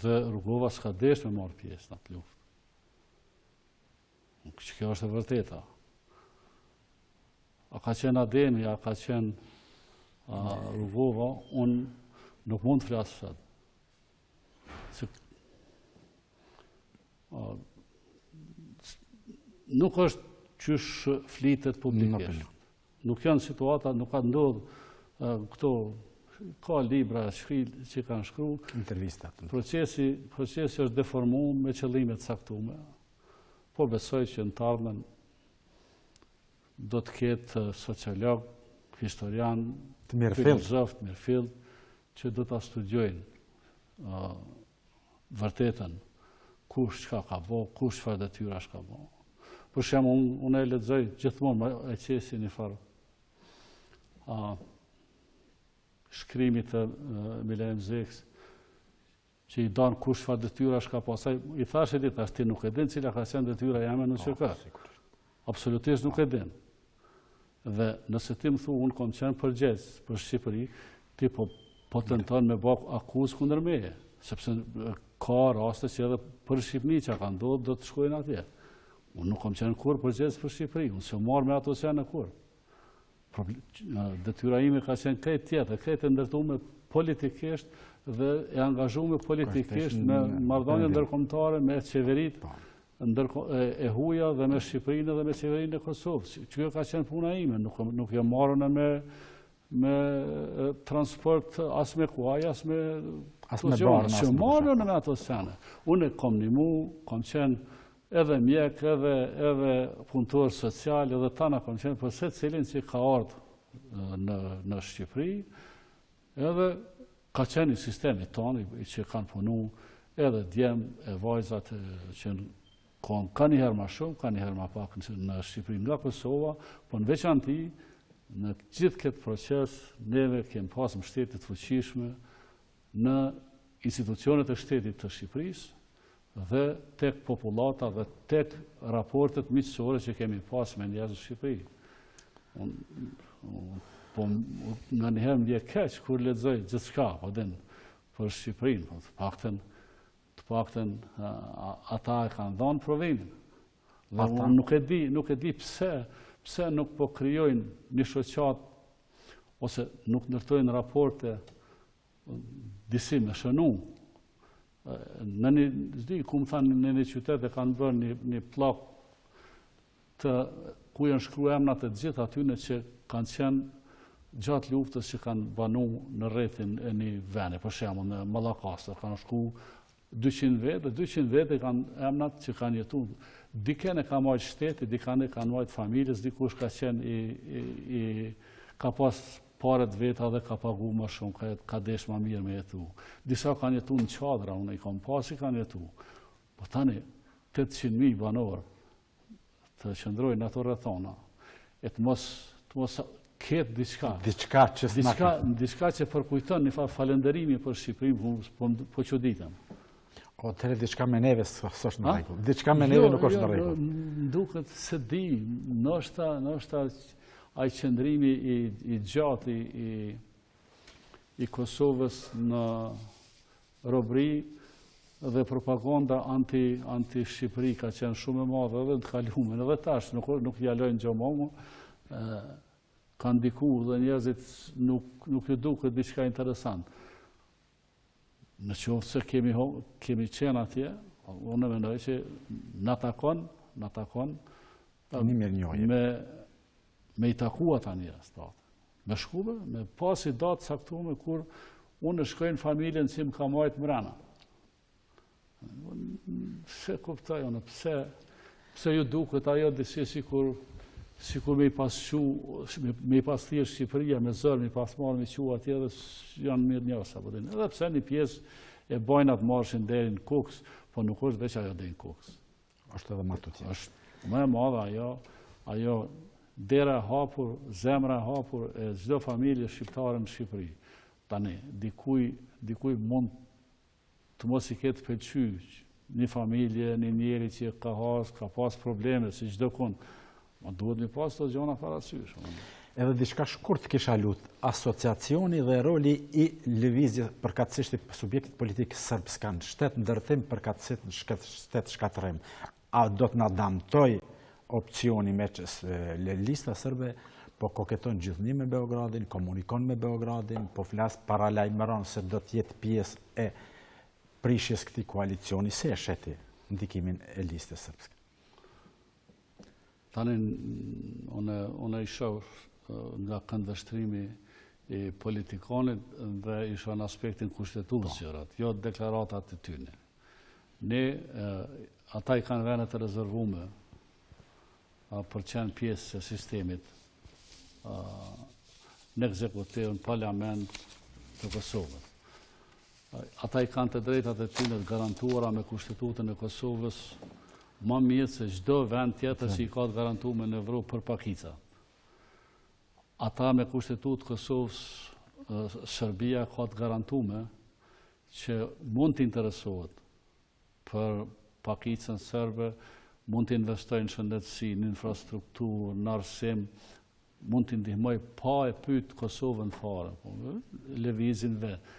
dhe Rugova s'ka desh me marrë pjesë në atë luftë. Që kjo është e vërteta. A ka qenë Ademi, a ka qenë Rugova, unë nuk mund të flasë sot. Nuk është qysh flitet publikisht. Nuk janë situata, nuk ka ndodhë këto ka libra që kanë shkru. Intervistat. Procesi është deformuar me qëllime të caktuara. Po besoj që në të ardhmen do të ketë sociolog, historian, filozof, mirëfill, që do ta studiojnë vërtetën kush çka ka bo, kush çfarë detyrash ka bo. Për shembull, unë e lexoj gjithmonë e qesi një farë shkrimit të Milem Zeks, që i danë kush çfarë detyrash ka pasaj, i thashë ditë, ti nuk e din cila ka qenë detyra jame në QK. Absolutisht nuk e din. Dhe nëse ti më thu, unë kom qenë përgjegjës për Shqipëri, ti po tenton me bë akuzë kundër meje, sepse ka raste që edhe për Shqipëni që ka ndodhur do të shkojnë atje. Unë nuk kom qenë kur përgjegjës për Shqipëri, unë s'u marr me ato qenë kur. Detyra ime ka qenë krejt tjetër, krejt e ndërtuar politikisht dhe e angazhuar politikisht në marrëdhënie ndërkombëtare me qeveritë e huaja dhe me Shqipërinë dhe me qeverinë e Kosovës. Kjo ka qenë puna ime, nuk jam marrën me transport as me kuaj, as me barë. Që marrën me ato sene. Unë kom ndihmu, kom qenë edhe mjek, edhe punëtor social, edhe tana kom qenë për secilin që ka ardhur në Shqipëri, edhe ka qenë i sistemi tonë që kanë punu edhe djem e vajzat që ka njëherë ma shumë, ka njëherë ma pak në Shqipëri nga Kosova, po në veçanti, në gjithë këtë proces, neve kemë pas mbështetje të fuqishme në institucionet e shtetit të Shqipërisë dhe tek popullata dhe tek raportet miqësore që kemi pas me njerëz në Shqipëri. Po nga njëherë më vje keq kur lexoj gjithçka, po din për Shqipërinë, të paktën ata e kanë dhënë provimin. Dhe unë nuk e di pse nuk po krijojnë një shoqat ose nuk ndërtojnë raporte disi me shënu. Në një, ku më thanë në një qytet e kanë bërë një plak ku janë shkruar emrat e gjithë atyne që kanë qenë gjatë luftës që kanë banu në rrethin e një veni, për shembull në Mallakastër kanë shkruar 200 vete, 200 vete kanë emrat që kanë jetu. Diken e ka marrë shteti, diken e kanë marrë familjes, dikush ka qenë ka pas paret veta dhe ka pagu më shumë, ka desh më mirë me jetu. Disa kanë jetu në qadra, unë i kam pasi kanë jetu. Po tani, 800.000 banor të qëndrojnë ato rrethona, e të mos ketë diçka që përkujton një falenderimi për Shqipërinë, po që ditëm. O, të diçka me neve s'është në rregull. Diçka me neve nuk është në rregull. Duket se di, ndoshta ai qëndrimi i gjatë i Kosovës në robëri dhe propaganda anti-Shqipëri ka qenë shumë e madhe edhe të kalumen, edhe tash nuk jalojnë gjomomu, ka ndikuar dhe njerëzit nuk ju duket diçka interesant. Në qoftë se kemi qenë atje, unë mendoj që na takon me i taku ata njerëz, me shkuve, me pasi datë caktuar kur unë shkojnë familjen që më ka marrë mbrana. Se kuptoj unë, pse ju duket ajo disi sikur me i pas thirë Shqipëria me zërë, me i pas marrë me qua atje dhe janë mirë njerëz apo din. Edhe pse një pjesë e bojnë atë marshin deri në Kuks, po nuk është veç ajo deri në Kuks. Është edhe më të tjerë. Është më e madhe ajo dera e hapur, zemra e hapur e çdo familje shqiptare në Shqipëri. Tani, dikuj mund të mos i ketë pëlqyer një familje, një njeri që ka pas probleme, si çdo kund. Ma duhet një pas të gjona parasysh. Edhe diçka shkurt kisha lut, asociacioni dhe roli i lëvizjes përkatësisht i subjektit politik sërbsk në shtet ndërtim përkatësisht në shtet shkatërim. A do të na damtoj opcioni me lista sërbe, po koketon gjithnjë me Beogradin, komunikon me Beogradin, po flas paralajmëron se do të jetë pjesë e prishjes këtij koalicioni, se e sheti ndikimin e listës sërbske. Tani, unë i shoh nga këndvështrimi i politikanit dhe isha në aspektin kushtetuesërat, jo deklaratat e tyne. Ata i kanë vene të rezervume për qenë pjesë e sistemit në ekzekutiv, në parlament të Kosovës. Ata i kanë të drejtat e tyne të garantuara me kushtetutën e Kosovës ma mirë se çdo vend tjetër që i ka të garantuar në Evropë për pakica. Ata me kushtetutë Kosovës, Serbia ka të garantuar që mund të interesohet për pakicën serbe, mund të investojnë në shëndetësi, në infrastrukturë, në arsim, mund të ndihmoj pa e pyet Kosovën fare, lëvizin vetë.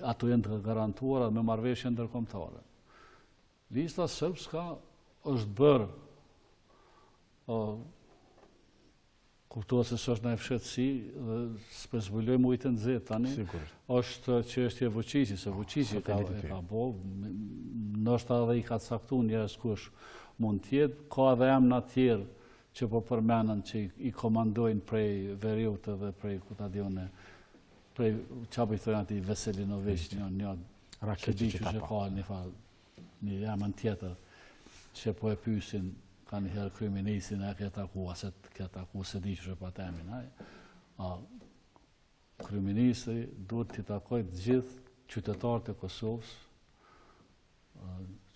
Ato janë të garantuara me marrëveshje ndërkombëtare. Lista sërbska është bërë, kuptohet se s'është në fshetësi dhe s'pe zbulojmë ujtë në nxehtë tani, është çështje Vučići, se Vučići ka bo, ndoshta edhe i ka caktuar njerëz kush mund tjetë, ka edhe emra të tjerë që po përmenden që i komandojnë prej Veriut dhe prej kutadione, prej çapo i thonë ati Veselinović, një Rakitic që ka një emër tjetër që po e pyesin kanë herë kryeministin e ke taku se di që pa temin. Kryeministri duhet të takojë të gjithë qytetarët e Kosovës,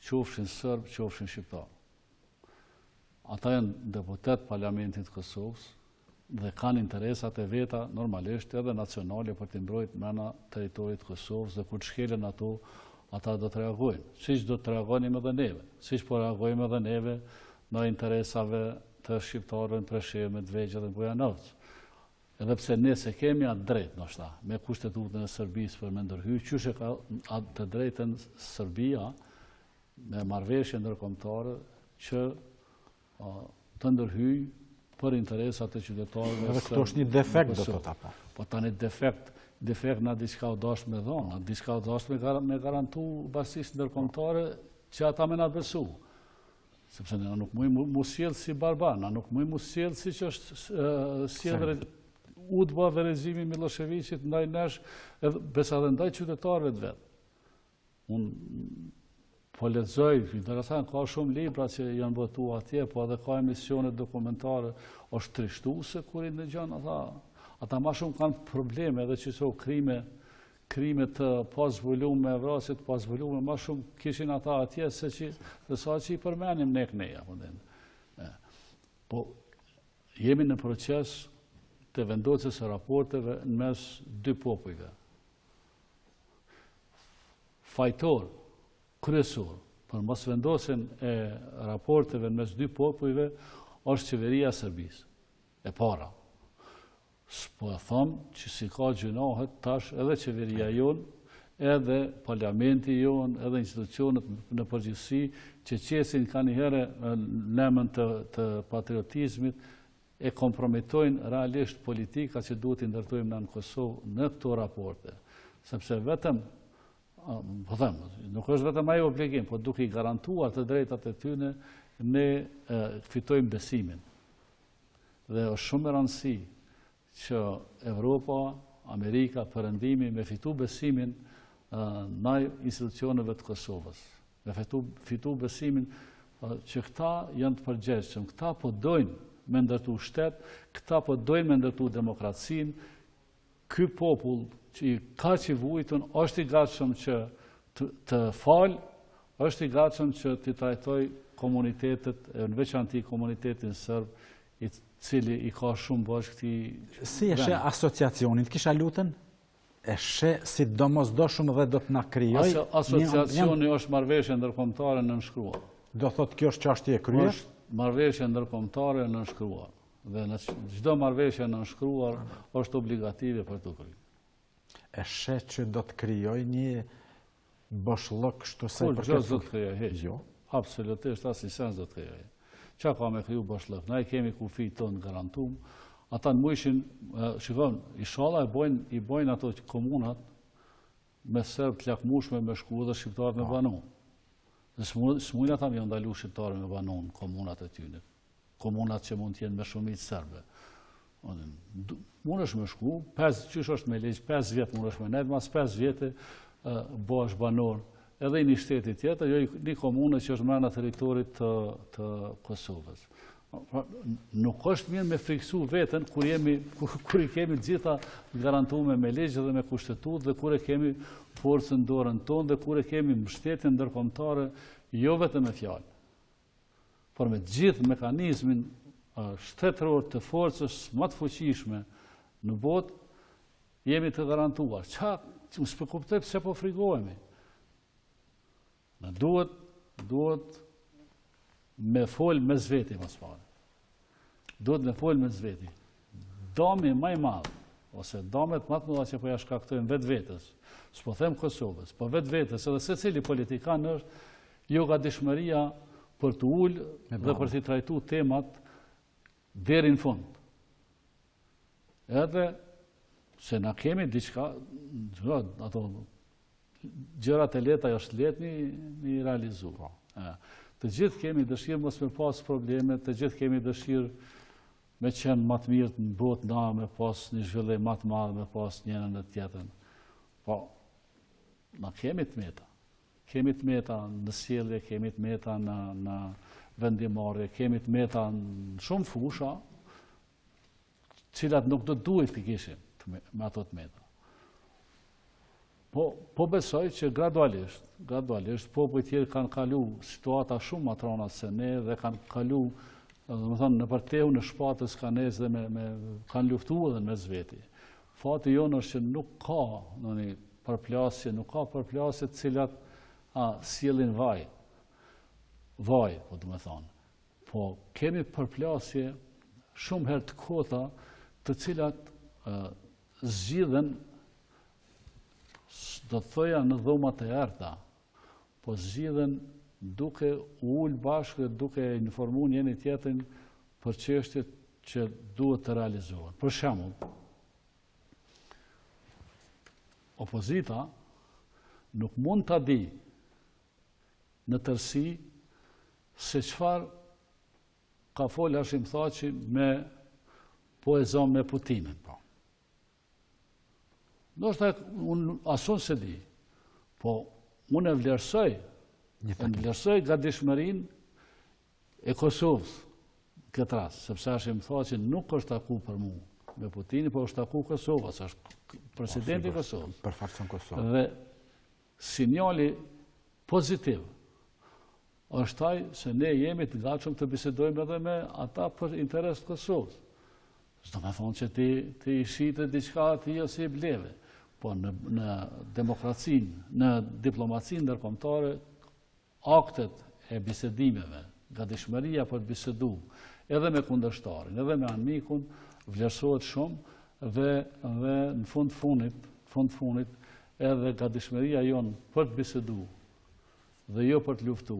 qofshin serb, qofshin shqiptar. Ata janë deputet parlamentit Kosovës dhe kanë interesat e veta normalisht edhe nacionale për të mbrojtur brenda territorit Kosovës dhe kur shkelen ato, ata do të reagojnë. Siç do të reagonim edhe neve, siç po reagojmë edhe neve në interesave të shqiptarëve në Preshevë, Medvegjë dhe Bujanovc. Edhe pse ne se kemi atë drejt, ndoshta, me kushtetutën e Serbisë për me ndërhyjë, qysh e ka atë të drejtën Serbia me marrëveshje ndërkombëtare që të ndërhyjë për interesat e qytetarëve. Edhe këto është një defekt do të thotë apo. Po tani defekt na diçka u dash me dhënë, na diçka u dash me garantu bashkisë ndërkombëtare që ata më na besu. Sepse na nuk mund mu sjell si barbar, na nuk mund mu sjell siç është sjellë udhba dhe regjimi Miloševićit ndaj nesh, besa dhe ndaj qytetarëve të vet. Unë po lexoj, interesant, ka shumë libra që janë botuar atje, po edhe ka emisione dokumentare, është trishtuese kur i dëgjon ata më shumë kanë probleme edhe që so krime të pazbulume, vrasje të pazbulume, më shumë kishin ata atje se sa që i përmenim ne këneja. Po jemi në proces të vendosjes së raporteve në mes dy popujve. Fajtor, kryesor, për mos vendosjen e raporteve në mes dy popujve është qeveria e Serbisë, e para. Po e thonë që si ka gjinohet tash edhe qeveria jonë, edhe parlamenti jonë, edhe institucionet në përgjithësi, që qesin ka njëherë në emën të patriotizmit, e kompromitojnë realisht politika që duhet të ndërtojmë në Kosovë në këto raporte. Sepse vetëm, po them, nuk është vetëm ajo obligim, po duke i garantuar të drejtat e tyne, ne fitojmë besimin. Dhe është shumë e rëndësi që Evropa, Amerika, Perëndimi me fitu besimin në institucioneve të Kosovës. Me fitu besimin që këta janë të përgjegjshëm, këta po dojnë me ndërtu shtet, këta po dojnë me ndërtu demokracinë, ky popull që i ka qivujtën është i gatshëm që të falë, është i gatshëm që të trajtoj komunitetet, në veçanti komunitetin sërb, i cili i ka shumë bashkë këti... Si e she asociacionin, të kisha lutën? E she si do mos do shumë dhe do të na krijoj? Asociacioni është marrëveshje ndërkombëtare në nënshkruar. Do thotë kjo është çështje e kryer? Është marrëveshje ndërkombëtare në nënshkruar. Dhe në çdo marrëveshje në nënshkruar është obligative për të kryer. E she që do të krijoj një boshllok kështu se për këtë do të krijoj heq. Jo. Absolutisht asnjë sens do të krijoj. Qa ka me kriju boshllok? Na i kemi kufijt tonë garantum. Ata në mujshin, shikon, inshallah i bojnë ato komunat me serb të lakmushme me shku dhe shqiptarët me banon. Dhe s'mujnë ata me ndalu shqiptarët me banon komunat e tyne. Komunat që mund t'jenë me shumicë serbe. Mund është me shku, qysh është me ligj, 5 vjetë mund është me nejtë, mas 5 vjetë bësh banor edhe i një shteti tjetër, jo një komune që është mrena teritorit të Kosovës. Nuk është mirë me friksu vetën kur i kemi gjitha garantume me ligj dhe me kushtetut dhe kur e kemi forcën dorën tonë dhe kur e kemi mbështetjen ndërkombëtare jo vetëm me fjalë, por me gjithë mekanizmin shtetëror të forcës më të fuqishme në botë, jemi të garantuar. Që më s'pëkuptoj pse po frigohemi. Në duhet me folë me zveti, më s'pare. Duhet me folë me zveti. Dami maj madhë, ose damet më të mëdha që po ja shkaktojmë vetë vetës, s'po them Kosovës, po vetë vetës, edhe se cili politikan është, jo ka dishmëria për të ullë dhe për të trajtu temat deri në fund. Edhe se na kemi diçka, ato gjërat e leta është letë një realizu. Të gjithë kemi dëshirë mos me pas probleme, të gjithë kemi dëshirë me qenë më të mirë në botë na, me pas një zhvillim më të madh, me pas njënën dhe tjetën. Po, na kemi të meta. Kemi të meta në sjellje, kemi të meta në vendimarrje, kemi të meta në shumë fusha, cilat nuk do të duhet të kishim me ato të meta. Po besoj që gradualisht popujt tjerë kanë kalu situata shumë më trona se ne dhe kanë kalu, në përtehu në shpatës kanë dhe kanë luftu edhe me zveti. Fati jonë është që nuk ka përplasje të cilat sjellin vaj, po du me thonë. Po kemi përplasje shumë herë të kota të cilat zgjidhen, do të thoja në dhomat e errta, po zgjidhen duke ullë bashkë dhe duke informu njëri tjetrin për çështjet që duhet të realizohen. Për shembull, opozita nuk mund ta di në tërësi se çfarë ka folë Hashim Thaçi po e zon me Putinin. Ndoshta unë asun se di, po unë e vlerësoj gatishmërinë e Kosovës këtë rast, sepse Hashim Thaçi nuk është taku për mua me Putinin, po është taku Kosovës, është presidenti i Kosovës. Përfaqëson Kosovën. Dhe sinjali pozitiv është ai se ne jemi të gatshëm të bisedojmë edhe me ata për interes të Kosovës. S'do me thonë që ti shite diçka ti ose i bleve. Po në demokracinë, në diplomacinë ndërkombëtare, aktet e bisedimeve, gatishmëria për të bisedu, edhe me kundërshtarin, edhe me anëmikun, vlerësohet shumë dhe në fund fundit, edhe gatishmëria jonë për të bisedu dhe jo për të luftu,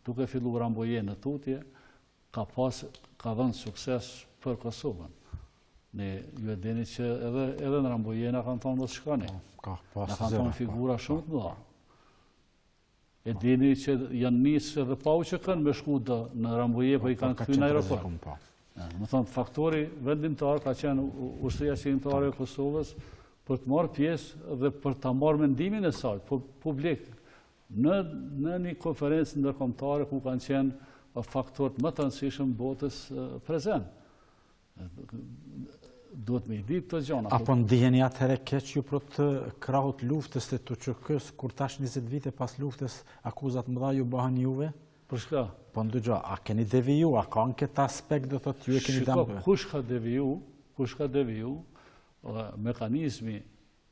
duke fillu Ramboje në tutje, ka dhënë sukses për Kosovën. Ne ju e dini që edhe në Ramboje na kanë thonë mos shkoni. Na kanë thonë figura shumë të mëdha. E dini që janë nisë edhe pa u që kanë me shku në Ramboje, po i kanë kthyer në aeroport. Më thonë, faktori vendimtar ka qenë ushtria qendrore e Kosovës për të marrë pjesë dhe për ta marrë mendimin e saj publik në një konferencë ndërkombëtare ku kanë qenë faktorët më të rëndësishëm botës prezent. Duhet me i ditë të gjona. Apo ndiheni atëherë keq ju për të krahut luftës të TÇK-s, kur tash 20 vite pas luftës akuzat mëdha ju bëhen juve? Për shka? Po ndëgjo, a keni deviju, a ka në këtë aspekt do thotë ju e keni dëmtuar? Kush ka deviju, mekanizmi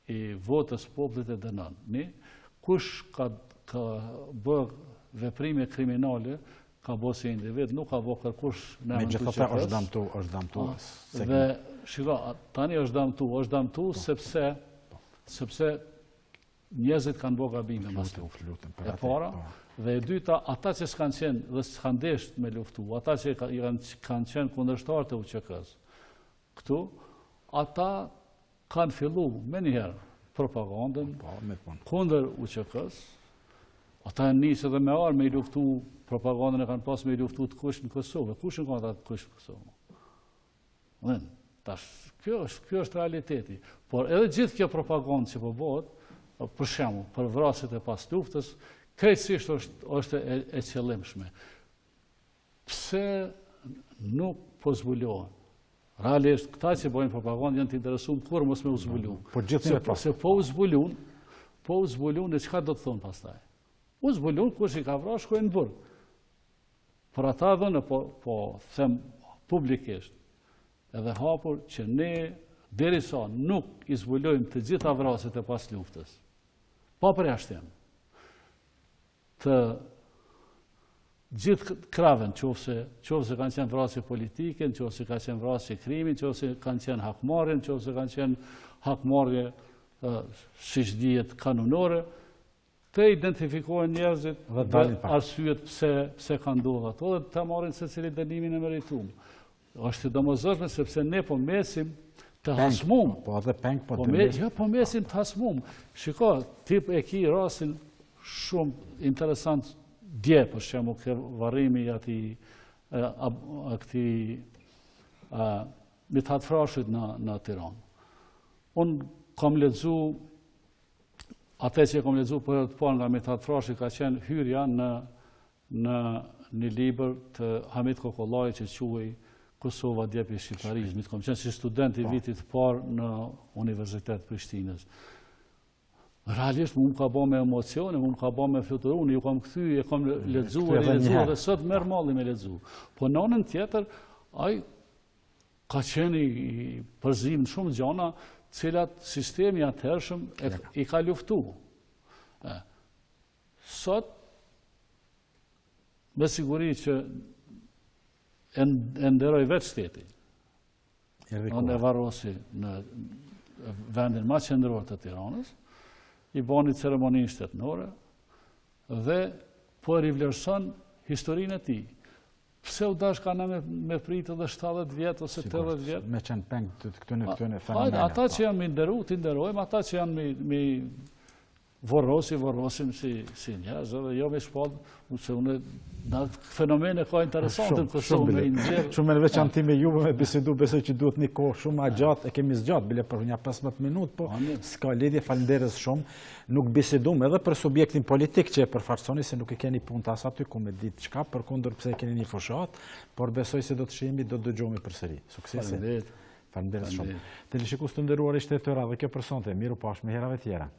i votës popullit e dënon. Kush ka bërë veprime kriminale, ka bërë si individ, nuk ka bërë kërkush në emër të TÇK-s. Është damtu. Dhe shiko, tani është damtu sepse njerëzit kanë bërë gabime mas luftë. E para, dhe e dyta, ata që s'kanë qenë dhe s'kanë desht me luftu, ata që kanë qenë kundërshtarë të UÇK-s, këtu, ata kanë fillu me njëherë propagandën kundër UÇK-s, ata e nisë edhe me armë me i luftu, propagandën e kanë pas me i luftu të kush në Kosovë. Kush në kanë ata të kush në Kosovë? Kjo është realiteti. Por edhe gjithë kjo propagandë që po bëhet, për shembull, për vrasjet e pas luftës, krejtësisht është e qëllimshme. Pse nuk po zbulohen? Realisht, këta që bojnë propagandë janë të interesuar kur mos me u zbulu. Se po u zbulun, e çka do të thonë pastaj? U zbulun, kush i ka vrarë, shkojnë në burg. Por ata dhënë, po them publikisht, edhe hapur që ne, derisa nuk i zbulojmë të gjitha vrasjet e pas luftës, pa përjashtim, të gjithë kraven, qofse kanë qenë vrasje politike, qofse kanë qenë vrasje krimi, qofse kanë qenë hakmarrje, qofse kanë qenë hakmarrje siç dihet kanonore, të identifikohen njerëzit dhe arsyet pse kanë ndodhur ato dhe të marrin secili dënimin e merituar. Është domosdoshme sepse ne po mesim të hasmum. Po mesim të hasmum. Shiko, ti e ki rastin shumë interesant dje, për shembull, ke varrimi i këtij mitatfrashit në Tiranë. Unë kam lexu atë që kam lexu për të parë nga mitatfrashi ka qenë hyrja në një libër të Xhavit Kokollajit që quhej Kosova djepi shqiptarizmit. Kam qenë si student i vitit parë në Universitet Prishtinës. Realisht mu ka bo me emocione, mu ka bo me fluturu, unë ju kam këthy, e kam lexu dhe sot merr malli me lexu. Po në anën tjetër, ai ka qenë i përzim në shumë gjana, cilat sistemi atëhershëm i ka luftu. Sot, me siguri që e nderoj vetë shteti. Unë e varrosi në vendin ma qendror të Tiranës, i bani ceremoni shtetënore dhe po rivlerëson historinë e tij. Pse u dash ka na me pritë edhe 70 vjet ose 80 vjet? Me qenë peng këtyne fenomene. Ata që janë me nderu, t'i nderojmë, ata që janë me vorrosim si njerëz, edhe jo me shpallë, se unë fenomene ka interesante në Kosovë me nxjerr. Shumë në veçantë me juve me bisedu, besoj që duhet një kohë shumë ma gjatë, e kemi zgjatë bile për një 15 minutë, po s'ka lidhje, falenderës shumë. Nuk bisedum edhe për subjektin politik që e përfaqësoni, se nuk e keni punë tas aty ku me ditë çka, përkundër pse e keni një fushat, por besoj se do të shihemi, do të dëgjohemi përsëri. Suksese. Falenderës shumë. Televizionist të nderuar, ishte e tëra dhe kjo personte, miru pashme herave tjera.